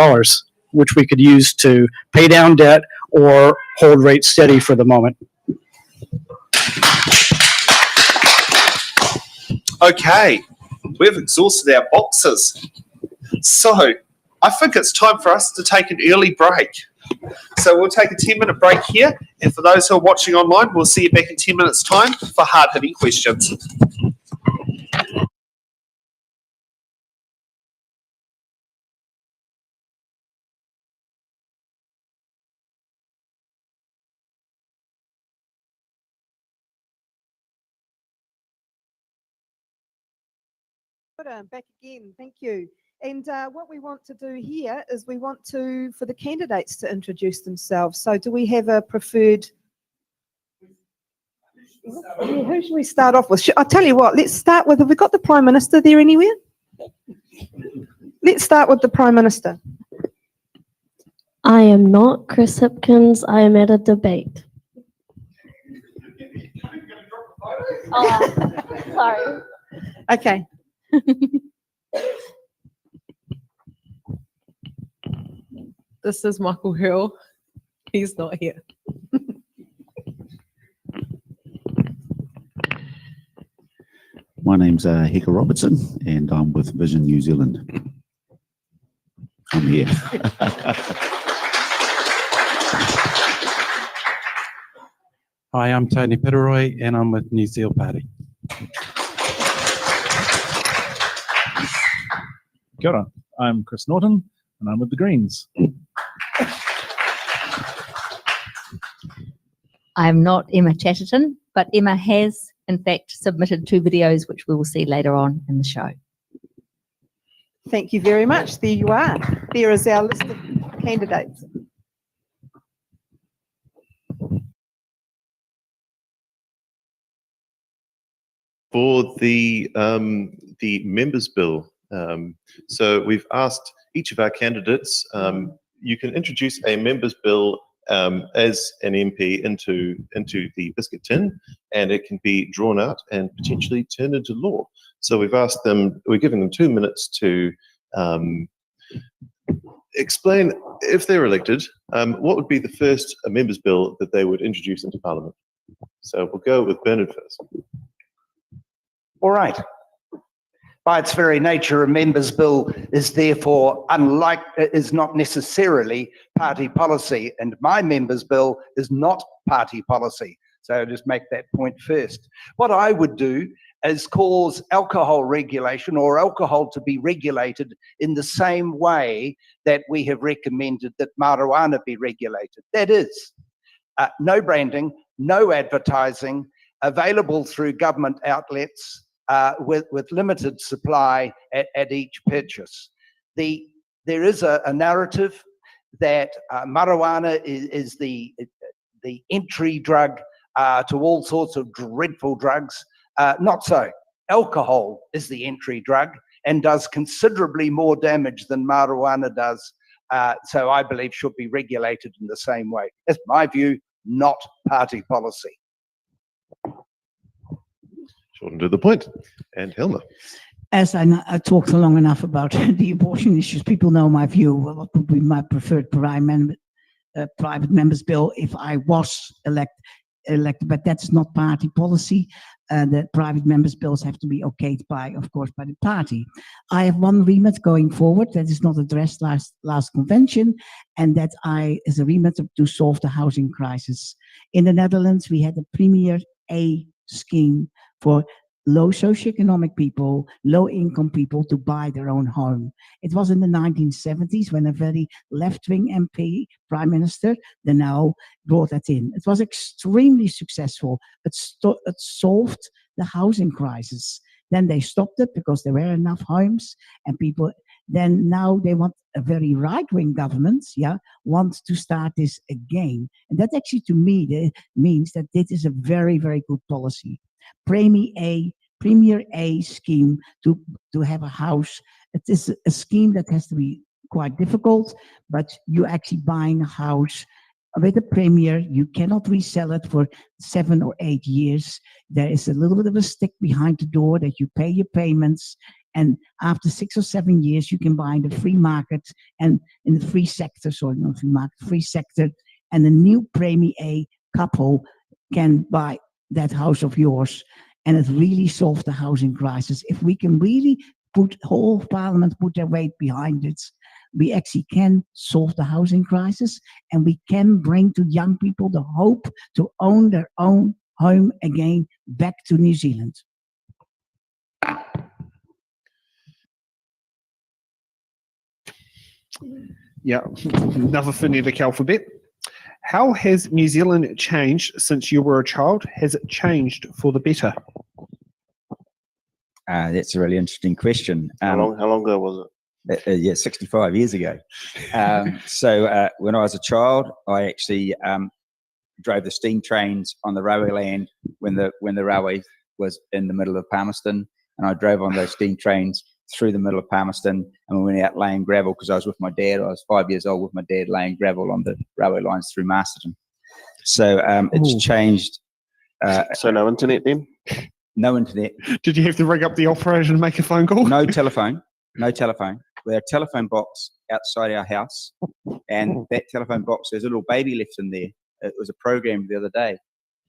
which we could use to pay down debt or hold rates steady for the moment. Okay, we've exhausted our boxes. So I think it's time for us to take an early break. So we'll take a 10-minute break here. And for those who are watching online, we'll see you back in 10 minutes' time for hard-hitting questions. I'm back again, thank you. And what we want to do here is we want for the candidates to introduce themselves. So do we have a preferred? Yeah, who should we start off with? I'll tell you what, let's start with, have we got the Prime Minister there anywhere? Let's start with the Prime Minister. I am not Chris Hipkins. I am at a debate. Oh, sorry. Okay. This is Michael Hill. He's not here. My name's Heka Robertson, and I'm with Vision New Zealand. I'm here. Hi, I'm Tony Pitteroy, and I'm with New Zealand Party. Kia ora. I'm Chris Norton, and I'm with the Greens. I'm not Emma Chatterton, but Emma has, in fact, submitted 2 videos, which we will see later on in the show. Thank you very much. There you are. There is our list of candidates. For the members' bill, so we've asked each of our candidates, you can introduce a members' bill as an MP into the biscuit tin, and it can be drawn out and potentially turned into law. So we've asked them, we're giving them 2 minutes to explain, if they're elected, what would be the first members' bill that they would introduce into Parliament. So we'll go with Bernard first. All right. By its very nature, a members' bill is therefore is not necessarily party policy, and my members' bill is not party policy. So I'll just make that point first. What I would do is cause alcohol regulation or alcohol to be regulated in the same way that we have recommended that marijuana be regulated. That is, no branding, no advertising, available through government outlets, with limited supply at each purchase. There is a narrative that marijuana is the entry drug to all sorts of dreadful drugs. Not so. Alcohol is the entry drug and does considerably more damage than marijuana does. So I believe should be regulated in the same way. That's my view, not party policy. Short and to the point. And Helma. As I talked long enough about the abortion issues, people know my view. What would be my preferred private members' bill if I was elected? But that's not party policy. The private members' bills have to be okayed by, of course, by the party. I have one remit going forward that is not addressed last convention, and that is a remit to solve the housing crisis. In the Netherlands, we had a Premier A scheme for low socioeconomic people, low-income people to buy their own home. It was in the 1970s when a very left-wing MP, Prime Minister, De Nauw, brought that in. It was extremely successful. It solved the housing crisis. Then they stopped it because there were enough homes, and people then now they want a very right-wing government, wants to start this again. And that actually to me means that this is a very, very good policy. Premier A scheme to have a house. It is a scheme that has to be quite difficult, but you're actually buying a house with a Premier. You cannot resell it for 7 or 8 years. There is a little bit of a stick behind the door that you pay your payments, and after 6 or 7 years, you can buy in the free market and in the free sector, free sector, and the new Premier A couple can buy that house of yours, and it really solved the housing crisis. If we can really whole Parliament put their weight behind it, we actually can solve the housing crisis, and we can bring to young people the hope to own their own home again back to New Zealand. Yeah, another phonetic alphabet. How has New Zealand changed since you were a child? Has it changed for the better? That's a really interesting question. How long ago was it? Yeah, 65 years ago. So when I was a child, I actually drove the steam trains on the railway land when the railway was in the middle of Palmerston, and I drove on those steam trains through the middle of Palmerston, and we went out laying gravel because I was with my dad. I was 5 years old with my dad laying gravel on the railway lines through Masterton. So it's changed. So no internet then? No internet. Did you have to ring up the operator and make a phone call? No telephone. No telephone. We had a telephone box outside our house, and that telephone box, there's a little baby left in there. It was a program the other day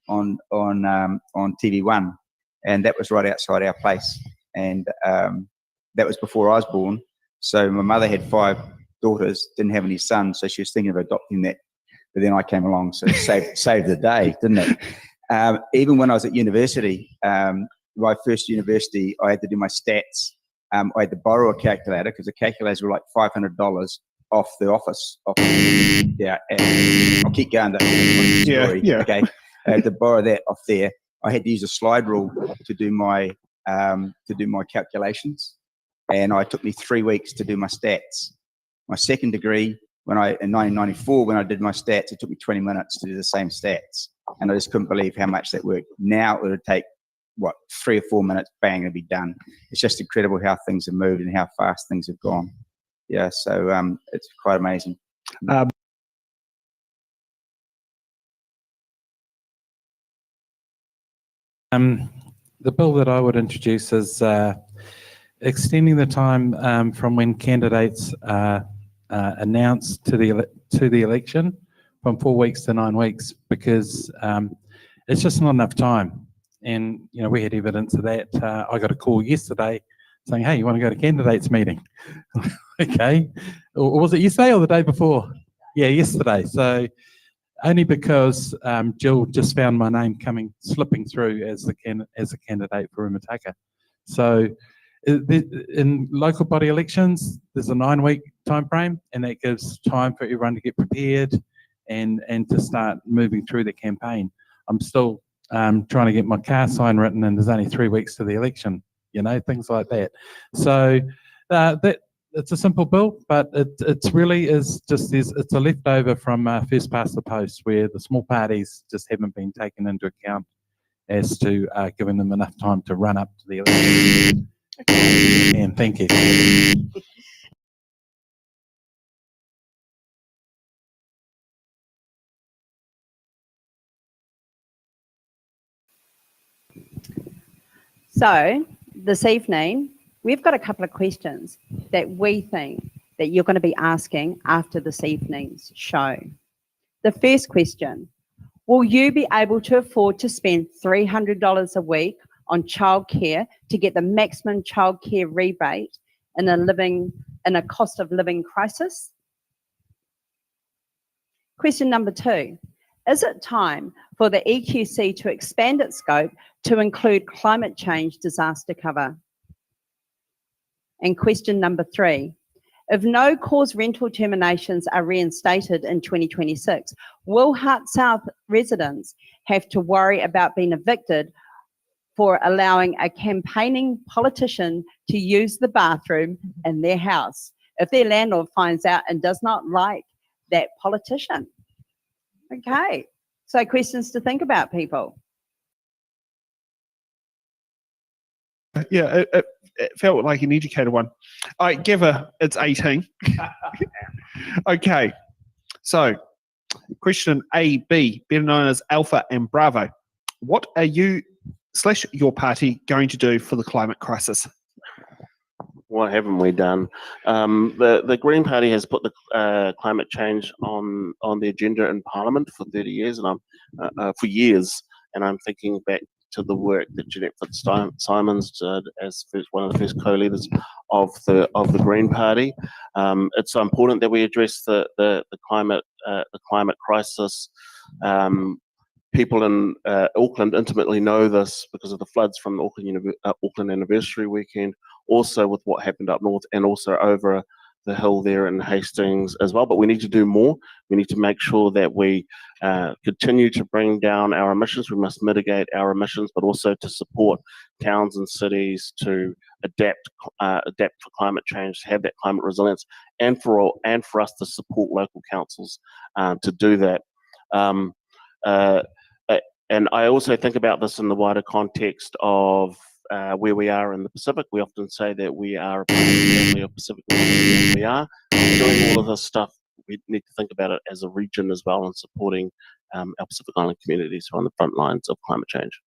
on TV1, and that was right outside our place. And that was before I was born. So my mother had 5 daughters, didn't have any sons, so she was thinking of adopting that. But then I came along, so it saved the day, didn't it? Even when I was at university, my first university, I had to do my stats. I had to borrow a calculator because the calculators were like $500 off the office. Yeah, and I'll keep going. Yeah. Okay, I had to borrow that off there. I had to use a slide rule to do my calculations, and it took me 3 weeks to do my stats. My second degree, in 1994, when I did my stats, it took me 20 minutes to do the same stats, and I just couldn't believe how much that worked. Now it would take 3 or 4 minutes, bang, it'd be done. It's just incredible how things have moved and how fast things have gone. Yeah, so it's quite amazing. The bill that I would introduce is extending the time from when candidates are announced to the election from 4 weeks to 9 weeks, because it's just not enough time. And we had evidence of that. I got a call yesterday saying, hey, you want to go to candidates meeting? Okay. Or was it yesterday or the day before? Yeah, yesterday. So only because Jill just found my name slipping through as a candidate for Umataka. So in local body elections, there's a 9-week time frame, and that gives time for everyone to get prepared and to start moving through the campaign. I'm still trying to get my car sign written, and there's only 3 weeks to the election, things like that. So it's a simple bill, but it's really is just it's a leftover from first past the post, where the small parties just haven't been taken into account as to giving them enough time to run up to the election. And thank you. So this evening, we've got a couple of questions that we think that you're going to be asking after this evening's show. The first question, will you be able to afford to spend $300 a week on childcare to get the maximum childcare rebate in a cost of living crisis? Question number 2, is it time for the EQC to expand its scope to include climate change disaster cover? And question number 3, if no cause rental terminations are reinstated in 2026, will Hart South residents have to worry about being evicted for allowing a campaigning politician to use the bathroom in their house if their landlord finds out and does not like that politician? Okay, so questions to think about, people. Yeah, it felt like an educated one. All right, give her, it's 18. Okay, so question A, B, better known as Alpha and Bravo. What are you / your party going to do for the climate crisis? What haven't we done? The Green Party has put the climate change on the agenda in Parliament for 30 years, and for years. And I'm thinking back to the work that Jeanette Fitzsimons did as one of the first co-leaders of the Green Party. It's so important that we address the climate crisis. People in Auckland intimately know this because of the floods from the Auckland anniversary weekend, also with what happened up north and also over the hill there in Hastings as well. But we need to do more. We need to make sure that we continue to bring down our emissions. We must mitigate our emissions, but also to support towns and cities to adapt for climate change, to have that climate resilience, and for us to support local councils to do that. And I also think about this in the wider context of where we are in the Pacific. We often say that we are a family of Pacific Islanders, and we are. Doing all of this stuff, we need to think about it as a region as well, and supporting our Pacific Island communities who are on the front lines of climate change.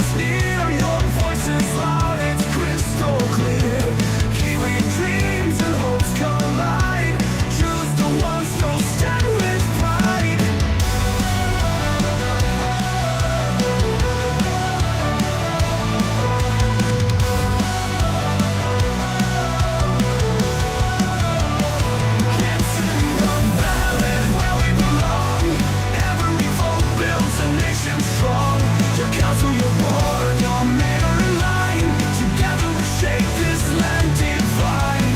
is near, your voice is loud, it's crystal clear. Kiwi dreams and hopes collide. Choose the ones who'll stand with pride. It's in the ballot where we belong. Every vote builds a nation strong. Your council, your board, your mayor in line. Together we shape this land divine.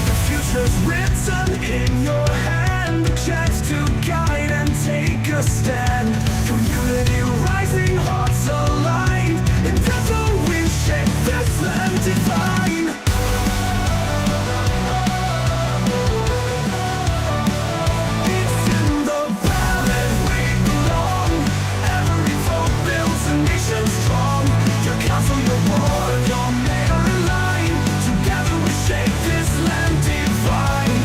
The future's written in your hand. The chance to guide and take a stand. Community rising, hearts aligned. In together we shape this land divine. It's in the ballot we belong. Every vote builds a nation strong. Your council, your board, your mayor in line. Together we shape this land divine.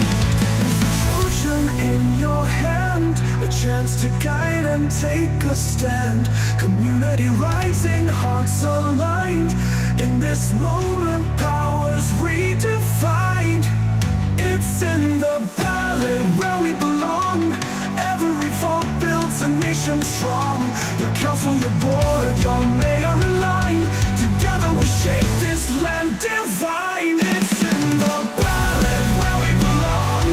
Ocean in your hand, a chance to guide and take a stand. Community rising, hearts aligned. In this moment, powers redefined. It's in the ballot where we belong. Every vote builds a nation strong. Your council, your board, your mayor in line. Together we shape this land divine. It's in the ballot where we belong.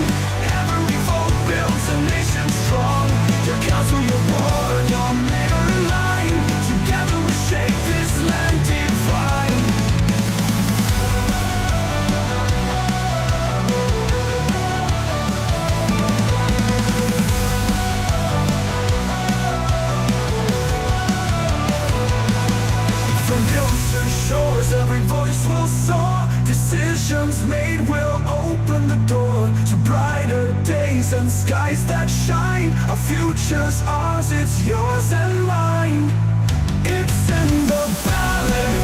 Every vote builds a nation strong. Your council, your board, your mayor in line. Together we shape this land divine. From hills to shores, every voice will soar. Decisions made will open the door to brighter days and skies that shine. Our future's ours, it's yours and mine. It's in the ballot.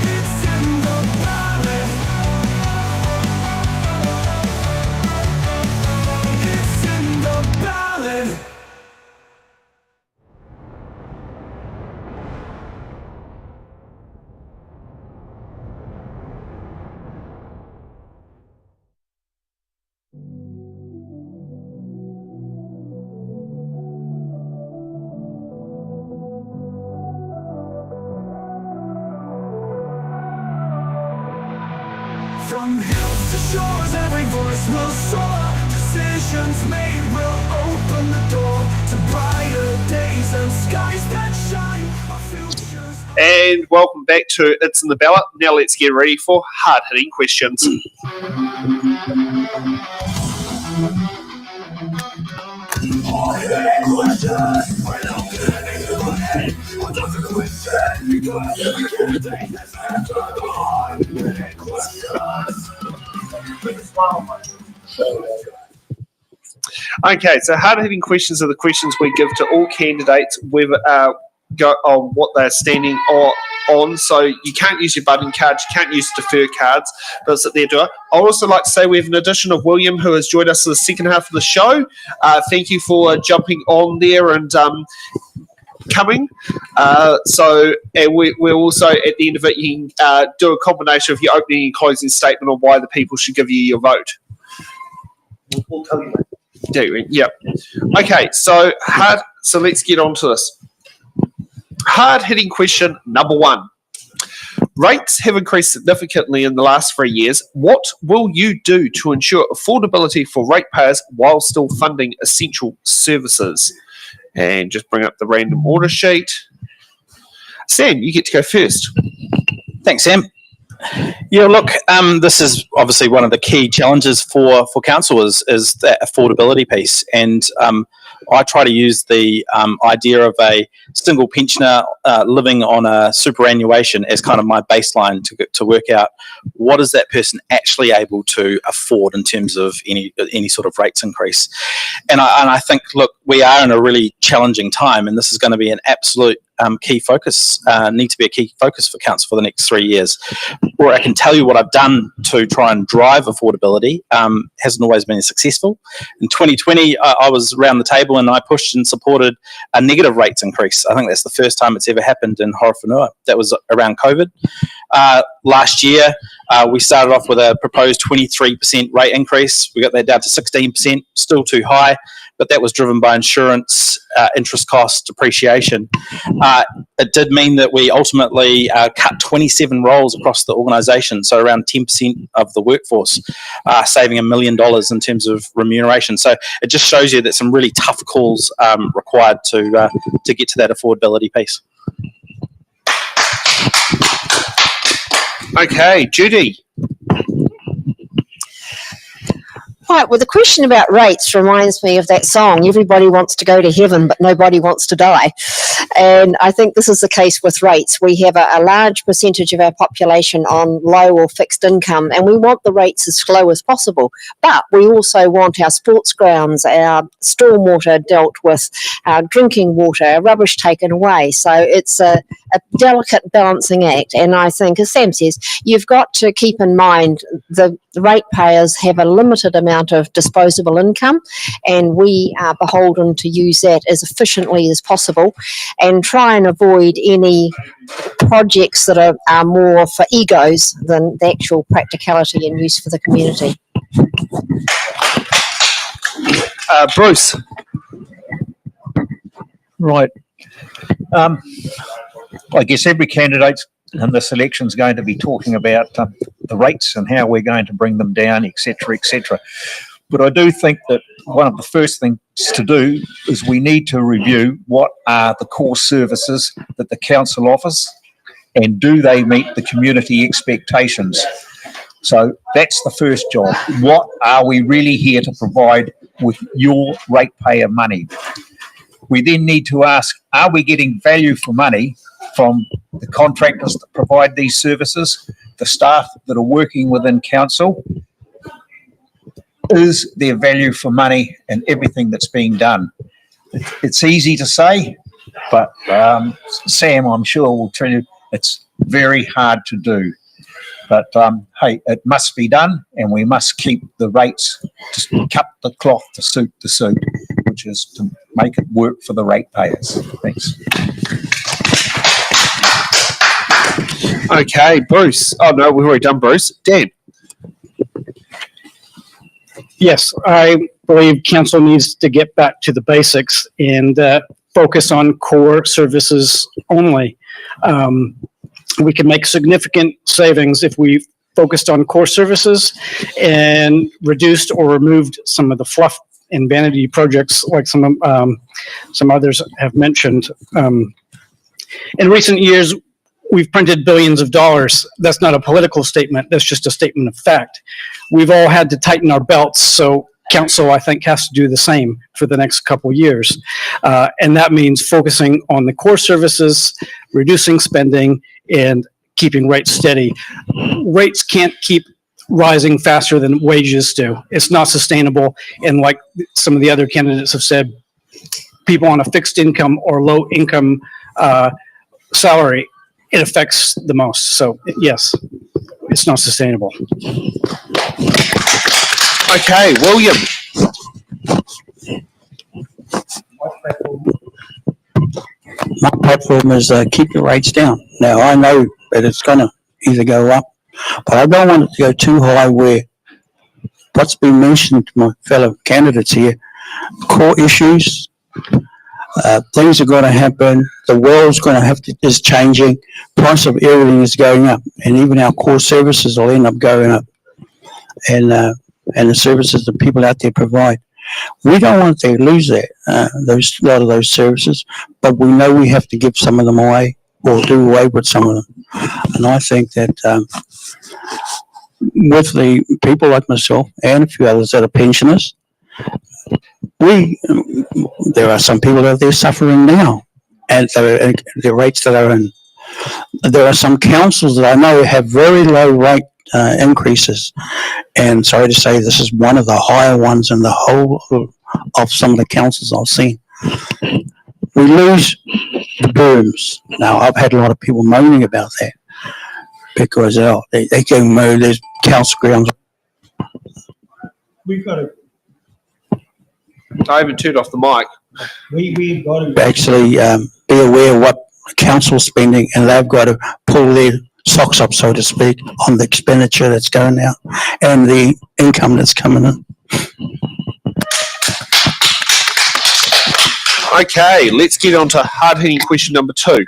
It's in the ballot. It's in the ballot. From hills to shores, every voice will soar. Decisions made will open the door to brighter days and skies that shine. Our futures. And welcome back to It's in the Ballot. Now let's get ready for hard-hitting questions. Okay, so hard-hitting questions are the questions we give to all candidates, whether go on what they're standing on. So you can't use your button cards, you can't use defer cards, but sit there, do it. I'd also like to say we have an addition of William, who has joined us for the second half of the show. Thank you for jumping on there and coming. And we're also, at the end of it, you can do a combination of your opening and closing statement on why the people should give you your vote. We'll tell you later. Yeah. Okay, so let's get on to this. Hard-hitting question number 1. Rates have increased significantly in the last 3 years. What will you do to ensure affordability for ratepayers while still funding essential services? And just bring up the random order sheet. Sam, you get to go first. Thanks, Sam. Yeah, look, this is obviously one of the key challenges for council is that affordability piece. And I try to use the idea of a single pensioner living on a superannuation as kind of my baseline to work out what is that person actually able to afford in terms of any sort of rates increase. And I think, look, we are in a really challenging time, and this is going to be an absolute key focus, need to be a key focus for council for the next 3 years. Or I can tell you what I've done to try and drive affordability. Hasn't always been successful. In 2020, I was around the table and I pushed and supported a negative rates increase. I think that's the first time it's ever happened in Horowhenua. That was around COVID. Last year, we started off with a proposed 23% rate increase. We got that down to 16%, still too high, but that was driven by insurance, interest costs, depreciation. It did mean that we ultimately cut 27 roles across the organisation, so around 10% of the workforce, saving $1 million in terms of remuneration. So it just shows you that some really tough calls required to get to that affordability piece. Okay, Judy. Right, well, the question about rates reminds me of that song, everybody wants to go to heaven, but nobody wants to die. And I think this is the case with rates. We have a large percentage of our population on low or fixed income, and we want the rates as low as possible. But we also want our sports grounds, our stormwater dealt with, our drinking water, our rubbish taken away. So it's a delicate balancing act. And I think, as Sam says, you've got to keep in mind the ratepayers have a limited amount of disposable income, and we are beholden to use that as efficiently as possible and try and avoid any projects that are more for egos than the actual practicality and use for the community. Bruce. Right. I guess every candidate in this election is going to be talking about the rates and how we're going to bring them down, etc., etc. But I do think that one of the first things to do is we need to review what are the core services that the council offers, and do they meet the community expectations? So that's the first job. What are we really here to provide with your ratepayer money? We then need to ask, are we getting value for money from the contractors that provide these services, the staff that are working within council? Is there value for money in everything that's being done? It's easy to say, but Sam, I'm sure, will tell you it's very hard to do. But hey, it must be done, and we must keep the rates, to cut the cloth to suit the suit, which is to make it work for the ratepayers. Thanks. Okay, Bruce. Oh no, we've already done Bruce. Dan. Yes, I believe council needs to get back to the basics and focus on core services only. We can make significant savings if we focused on core services and reduced or removed some of the fluff and vanity projects like some others have mentioned. In recent years, we've printed billions of dollars. That's not a political statement. That's just a statement of fact. We've all had to tighten our belts, so council, I think, has to do the same for the next couple years. And that means focusing on the core services, reducing spending, and keeping rates steady. Rates can't keep rising faster than wages do. It's not sustainable. And like some of the other candidates have said, people on a fixed income or low income salary, it affects the most. So yes, it's not sustainable. Okay, William. My platform is keep the rates down. Now, I know that it's going to either go up, but I don't want it to go too high where what's been mentioned to my fellow candidates here, core issues, things are going to happen, the world's going to is changing, price of everything is going up, and even our core services will end up going up, and the services that people out there provide. We don't want to lose that, a lot of those services, but we know we have to give some of them away or do away with some of them. And I think that with the people like myself and a few others that are pensioners, there are some people out there suffering now at the rates that are in. There are some councils that I know have very low rate increases, and sorry to say, this is one of the higher ones in the whole of some of the councils I've seen. We lose the berms. Now, I've had a lot of people moaning about that because they can mow there's council grounds. We've got to. I haven't turned off the mic. We've got to. Actually, be aware of what the council's spending, and they've got to pull their socks up, so to speak, on the expenditure that's going out and the income that's coming in. Okay, let's get on to hard-hitting question number 2.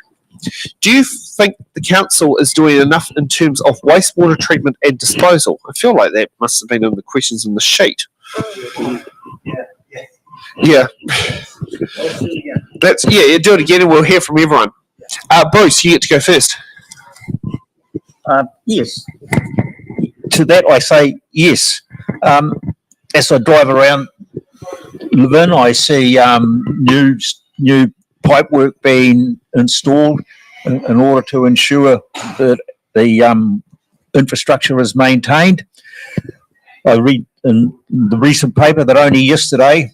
Do you think the council is doing enough in terms of wastewater treatment and disposal? I feel like that must have been in the questions on the sheet. Yeah. Do it again and we'll hear from everyone. Bruce, you get to go first. Yes. To that I say yes. As I drive around Levin, I see new pipe work being installed in order to ensure that the infrastructure is maintained. I read in the recent paper that only yesterday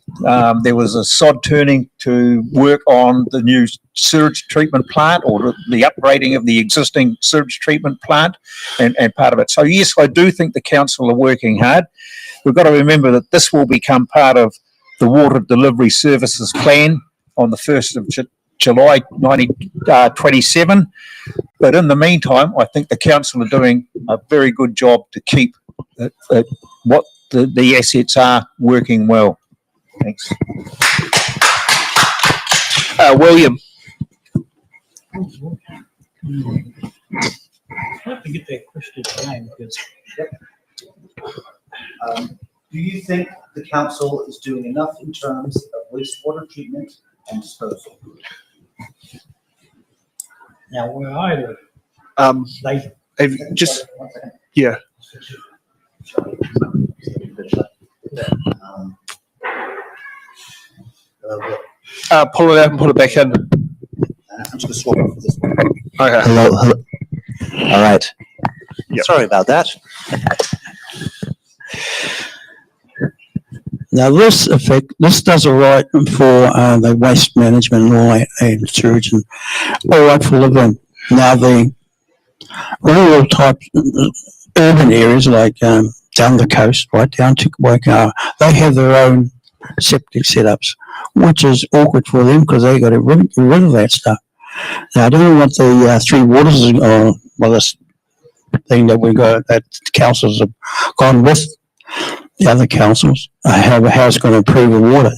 there was a sod turning to work on the new sewage treatment plant or the upgrading of the existing sewage treatment plant and part of it. So yes, I do think the council are working hard. We've got to remember that this will become part of the water delivery services plan on the 1st of July 2027. But in the meantime, I think the council are doing a very good job to keep what the assets are working well. Thanks. William. I have to get that question again because. Do you think the council is doing enough in terms of wastewater treatment and disposal? Now, where I live, just yeah. Pull it out and put it back in. I'm just going to swap off this one. Okay. Hello. All right. Yep. Sorry about that. Now, this does all right for the waste management and all that, and sewage and all right for living. Now, the rural type urban areas like down the coast, right down to Waiopehu, they have their own septic setups, which is awkward for them because they got to get rid of that stuff. Now, I don't know what the Three Waters this thing that we got that councils have gone with. The other councils, how it's going to improve the water.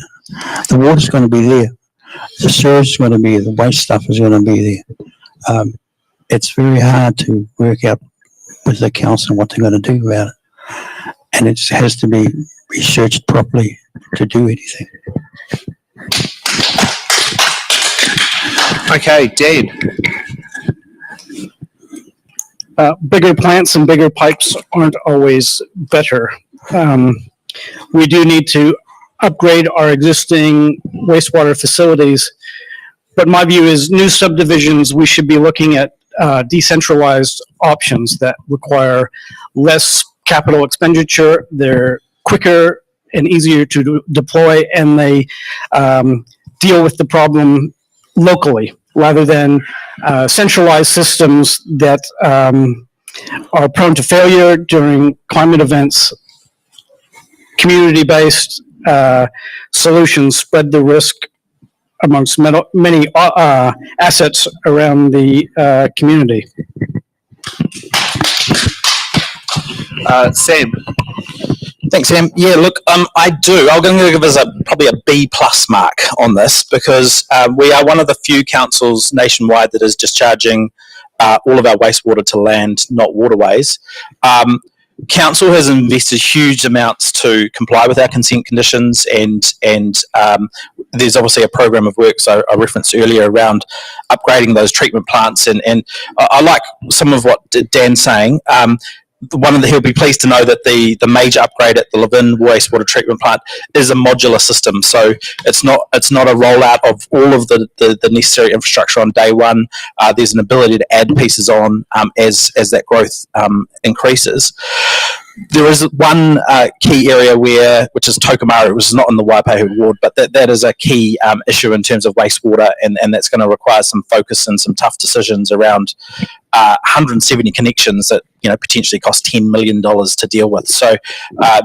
The water's going to be there. The sewage is going to be there. The waste stuff is going to be there. It's very hard to work out with the council what they're going to do about it. And it has to be researched properly to do anything. Okay, Dan. Bigger plants and bigger pipes aren't always better. We do need to upgrade our existing wastewater facilities, but my view is new subdivisions, we should be looking at decentralized options that require less capital expenditure. They're quicker and easier to deploy, and they deal with the problem locally rather than centralized systems that are prone to failure during climate events. Community-based solutions spread the risk amongst many assets around the community. Sam. Thanks, Sam. Yeah, look, I do. I'm going to give us probably a B+ mark on this because we are one of the few councils nationwide that is discharging all of our wastewater to land, not waterways. Council has invested huge amounts to comply with our consent conditions, and there's obviously a program of work, so I referenced earlier, around upgrading those treatment plants, and I like some of what Dan's saying. He'll be pleased to know that the major upgrade at the Levin wastewater treatment plant is a modular system, so it's not a rollout of all of the necessary infrastructure on day one. There's an ability to add pieces on as that growth increases. there is one key area which is Tokomaru, which is not in the Waiopehu ward, but that is a key issue in terms of wastewater, and that's going to require some focus and some tough decisions around 170 connections that potentially cost $10 million to deal with. So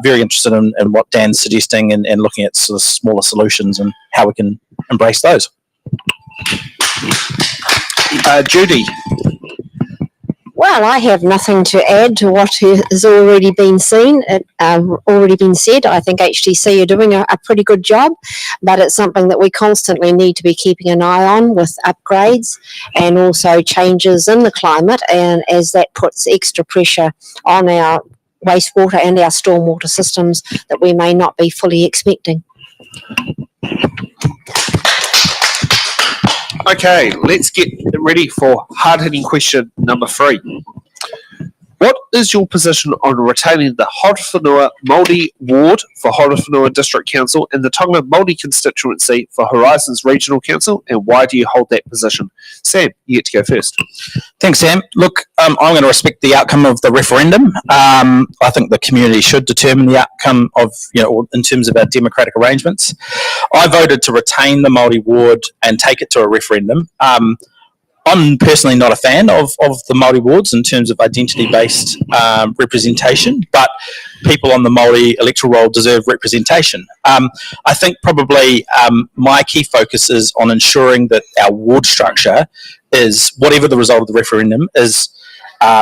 very interested in what Dan's suggesting and looking at sort of smaller solutions and how we can embrace those. Judy. Well, I have nothing to add to what has already been seen, already been said. I think HDC are doing a pretty good job, but it's something that we constantly need to be keeping an eye on with upgrades and also changes in the climate, and as that puts extra pressure on our wastewater and our stormwater systems that we may not be fully expecting. Okay, let's get ready for hard-hitting question number 3. What is your position on retaining the Horowhenua Māori ward for Horowhenua District Council and the Tonga Māori constituency for Horizons Regional Council, and why do you hold that position? Sam, you get to go first. Thanks, Sam. Look, I'm going to respect the outcome of the referendum. I think the community should determine the outcome of, in terms of our democratic arrangements. I voted to retain the Māori ward and take it to a referendum. I'm personally not a fan of the Māori wards in terms of identity-based representation, but people on the Māori electoral roll deserve representation. I think probably my key focus is on ensuring that our ward structure is, whatever the result of the referendum, is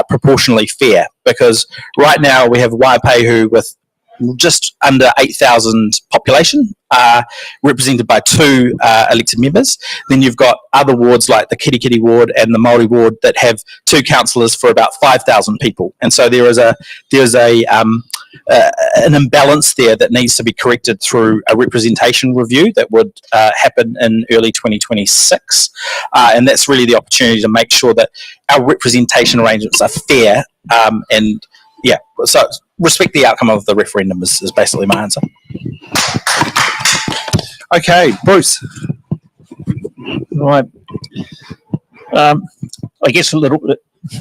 proportionally fair, because right now we have Waiopehu with just under 8,000 population, represented by 2 elected members. Then you've got other wards like the Kirikiri ward and the Māori ward that have 2 councillors for about 5,000 people. And so there's an imbalance there that needs to be corrected through a representation review that would happen in early 2026. And that's really the opportunity to make sure that our representation arrangements are fair, and yeah, so respect the outcome of the referendum is basically my answer. Okay, Bruce. Right. I guess a little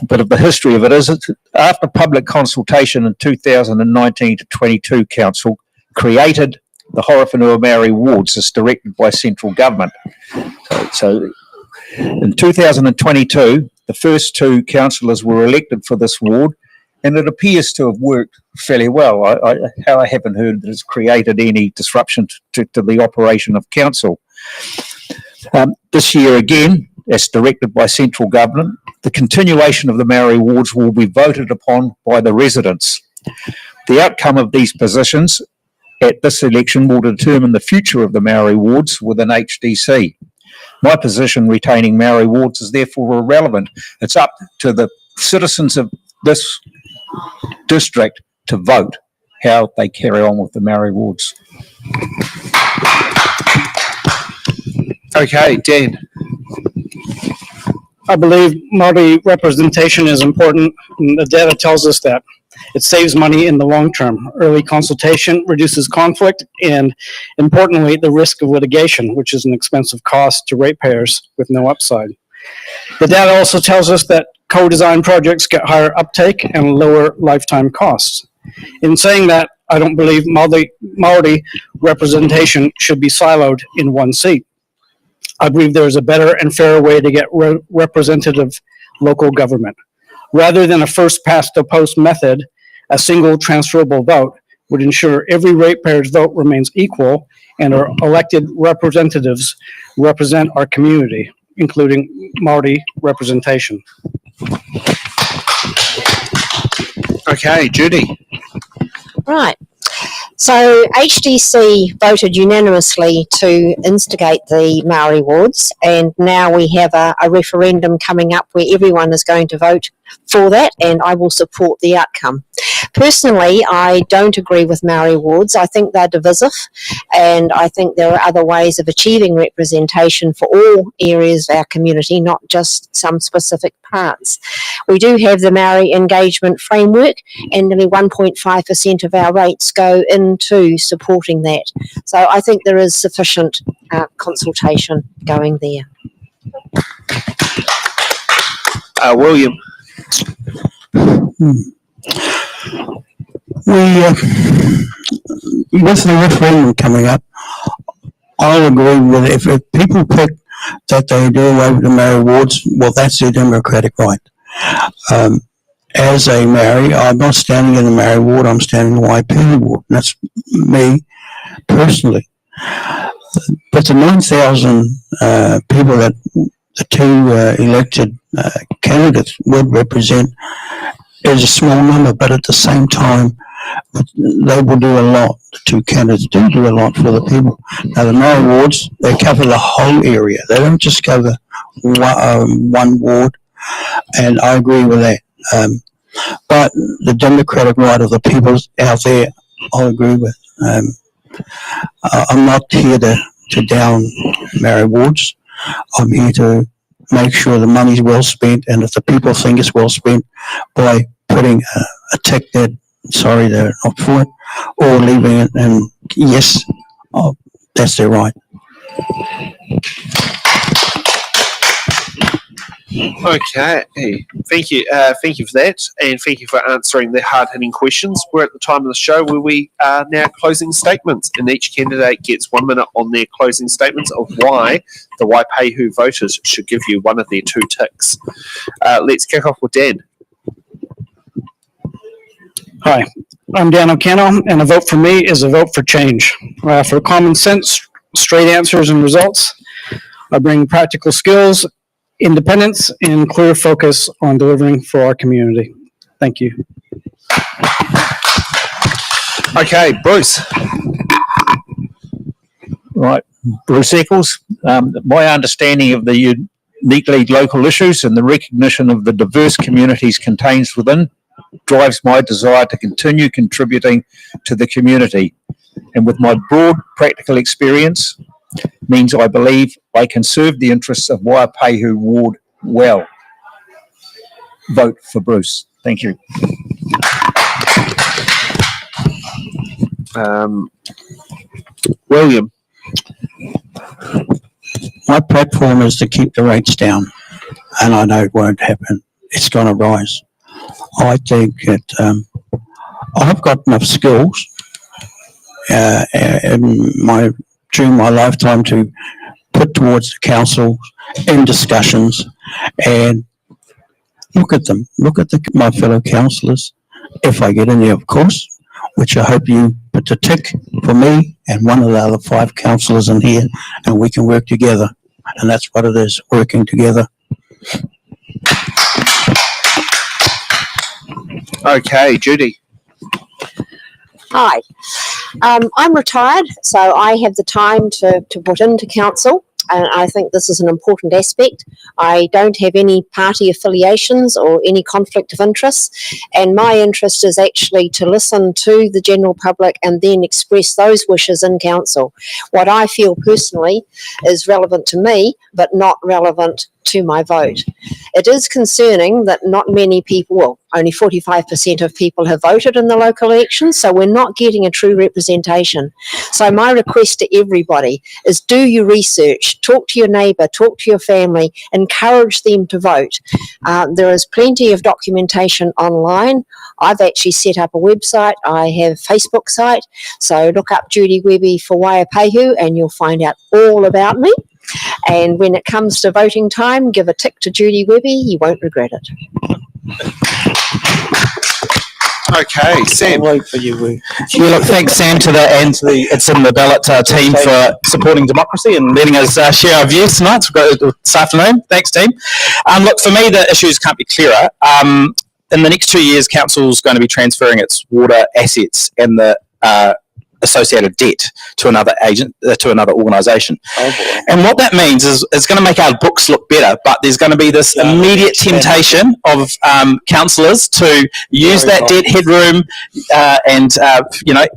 bit of the history of it is after public consultation in 2019 to 22, Council created the Horowhenua Māori wards as directed by central government. So in 2022, the first 2 councillors were elected for this ward, and it appears to have worked fairly well. I haven't heard that it's created any disruption to the operation of council. This year again, as directed by central government, the continuation of the Māori wards will be voted upon by the residents. The outcome of these positions at this election will determine the future of the Māori wards within HDC. My position retaining Māori wards is therefore irrelevant. It's up to the citizens of this district to vote how they carry on with the Māori wards. Okay, Dan. I believe Māori representation is important, and the data tells us that. It saves money in the long term. Early consultation reduces conflict and, importantly, the risk of litigation, which is an expensive cost to ratepayers with no upside. The data also tells us that co-design projects get higher uptake and lower lifetime costs. In saying that, I don't believe Māori representation should be siloed in one seat. I believe there is a better and fairer way to get representative local government. Rather than a first-past-the-post method, a single transferable vote would ensure every ratepayer's vote remains equal and our elected representatives represent our community, including Māori representation. Okay, Judy. Right. So HDC voted unanimously to instigate the Māori wards, and now we have a referendum coming up where everyone is going to vote for that, and I will support the outcome. Personally, I don't agree with Māori wards. I think they're divisive, and I think there are other ways of achieving representation for all areas of our community, not just some specific parts. We do have the Māori engagement framework, and nearly 1.5% of our rates go into supporting that. So I think there is sufficient consultation going there. William. with the referendum coming up, I'll agree with it. If people pick that they do away with the Maori wards, well, that's their democratic right. As a Maori, I'm not standing in the Maori ward, I'm standing in the Waiopehu ward. And that's me personally. But the 9,000 people that the two elected candidates would represent is a small number, but at the same time, they will do a lot. The two candidates do a lot for the people. Now, the Maori wards, they cover the whole area. They don't just cover one ward, and I agree with that. But the democratic right of the people out there, I agree with. I'm not here to down Maori wards. I'm here to make sure the money's well spent, and if the people think it's well spent by putting a tick that, sorry, they're not for it, or leaving it, and yes, that's their right. Okay, thank you for that, and thank you for answering the hard-hitting questions. We're at the time of the show where we are now closing statements, and each candidate gets 1 minute on their closing statements of why the Waiopehu voters should give you one of their two ticks. Let's kick off with Dan. Hi, I'm Dan O'Connell, and a vote for me is a vote for change. For common sense, straight answers and results. I bring practical skills, independence, and clear focus on delivering for our community. Thank you. Okay, Bruce. Right, Bruce Eccles. My understanding of the uniquely local issues and the recognition of the diverse communities contained within drives my desire to continue contributing to the community. And with my broad practical experience, means I believe I can serve the interests of Waiopehu ward well. Vote for Bruce. Thank you. William. My platform is to keep the rates down, and I know it won't happen. It's going to rise. I think that I've got enough skills during my lifetime to put towards the council in discussions, and look at them. Look at my fellow councillors. If I get in there, of course, which I hope you put the tick for me and one of the other 5 councillors in here, and we can work together. And that's what it is, working together. Okay, Judy. Hi, I'm retired, so I have the time to put into council, and I think this is an important aspect. I don't have any party affiliations or any conflict of interest, and my interest is actually to listen to the general public and then express those wishes in council. What I feel personally is relevant to me, but not relevant to my vote. It is concerning that not many people, well, only 45% of people have voted in the local elections, so we're not getting a true representation. So my request to everybody is do your research, talk to your neighbour, talk to your family, encourage them to vote. There is plenty of documentation online. I've actually set up a website. I have a Facebook site, so look up Judy Webby for Waiopehu and you'll find out all about me. And when it comes to voting time, give a tick to Judy Webby. You won't regret it. Okay, Sam. I'll wait for you. Yeah, look, thanks, Sam, to the It's in the Ballot team for supporting democracy and letting us share our views tonight. This afternoon. Thanks, team. Look, for me, the issues can't be clearer. In the next 2 years, council's going to be transferring its water assets and the associated debt to another organisation. And what that means is it's going to make our books look better, but there's going to be this immediate temptation of councillors to use that debt headroom and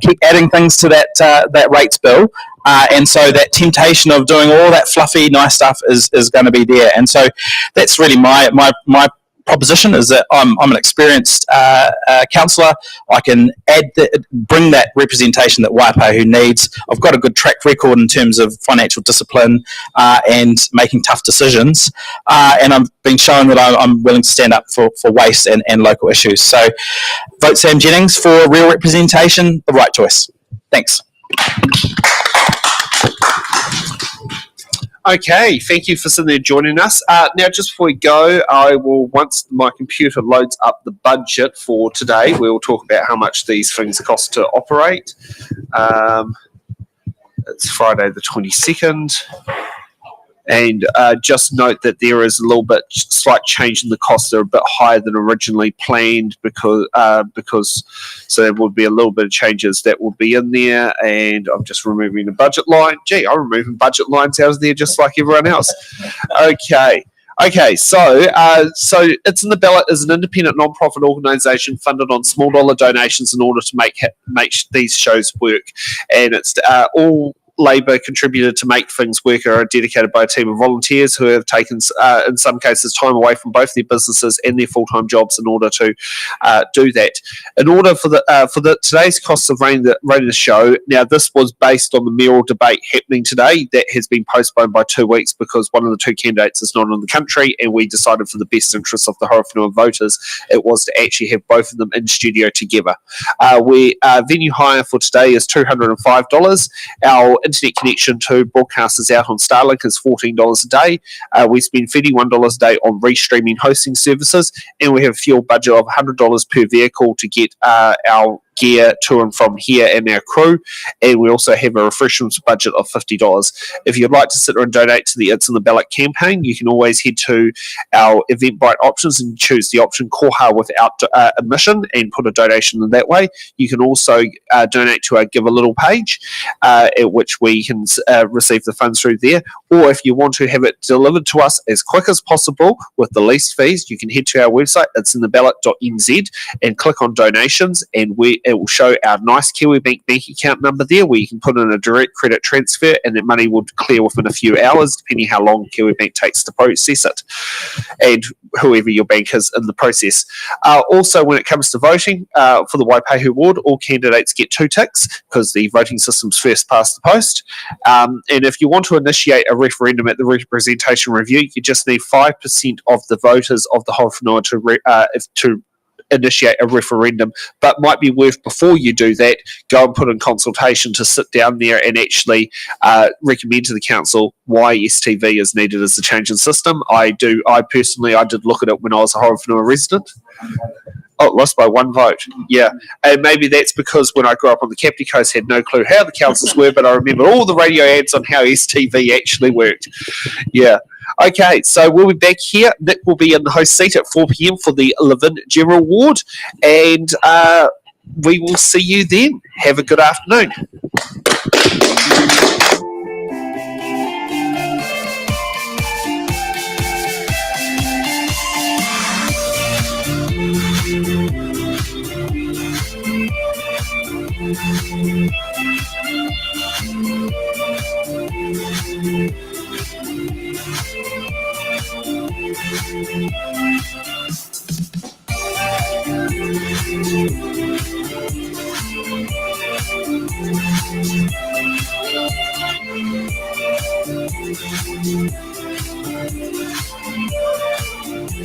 keep adding things to that rates bill. And so that temptation of doing all that fluffy, nice stuff is going to be there. And so that's really my proposition is that I'm an experienced councillor. I can bring that representation that Waiopehu needs. I've got a good track record in terms of financial discipline and making tough decisions, and I've been shown that I'm willing to stand up for waste and local issues. So vote Sam Jennings for real representation, the right choice. Thanks. Okay, thank you for sitting there joining us. Now, just before we go, I will, once my computer loads up the budget for today, we will talk about how much these things cost to operate. It's Friday the 22nd. And just note that there is a little bit slight change in the costs. They're a bit higher than originally planned because so there will be a little bit of changes that will be in there. And I'm just removing the budget line. Gee, I'm removing budget lines out of there just like everyone else. Okay, so It's in the Ballot is an independent non-profit organisation funded on small dollar donations in order to make these shows work, and it's all labour contributed to make things work are dedicated by a team of volunteers who have taken, in some cases, time away from both their businesses and their full-time jobs in order to do that. In order for today's costs of running the show, now this was based on the mayoral debate happening today that has been postponed by 2 weeks because one of the two candidates is not in the country, and we decided for the best interests of the Horowhenua voters, it was to actually have both of them in studio together. Venue hire for today is $205. Our internet connection to broadcasters out on Starlink is $14 a day. We spend $31 a day on restreaming hosting services, and we have a fuel budget of $100 per vehicle to get our gear to and from here and our crew, and we also have a refreshments budget of $50. If you'd like to sit and donate to the It's in the Ballot campaign, you can always head to our Eventbrite options and choose the option Kura-hau without admission and put a donation in that way. You can also donate to our Give a Little page, at which we can receive the funds through there, or if you want to have it delivered to us as quick as possible with the least fees, you can head to our website, it'sintheballot.nz, and click on donations, and it will show our nice Kiwibank bank account number there where you can put in a direct credit transfer, and that money will clear within a few hours, depending how long Kiwibank takes to process it, and whoever your bank is in the process. Also, when it comes to voting for the Waiopehu ward, all candidates get 2 ticks because the voting system's first past the post. And if you want to initiate a referendum at the representation review, you just need 5% of the voters of the Horowhenua to initiate a referendum, but might be worth, before you do that, go and put in consultation to sit down there and actually recommend to the council why STV is needed as a change in system. I personally did look at it when I was a Horowhenua resident. Oh, lost by 1 vote. Yeah. And maybe that's because when I grew up on the Kapiti Coast, I had no clue how the councils were, but I remember all the radio ads on how STV actually worked. Yeah. Okay, so we'll be back here. Nick will be in the host seat at 4 p.m. for the Levin General Ward, and we will see you then. Have a good afternoon.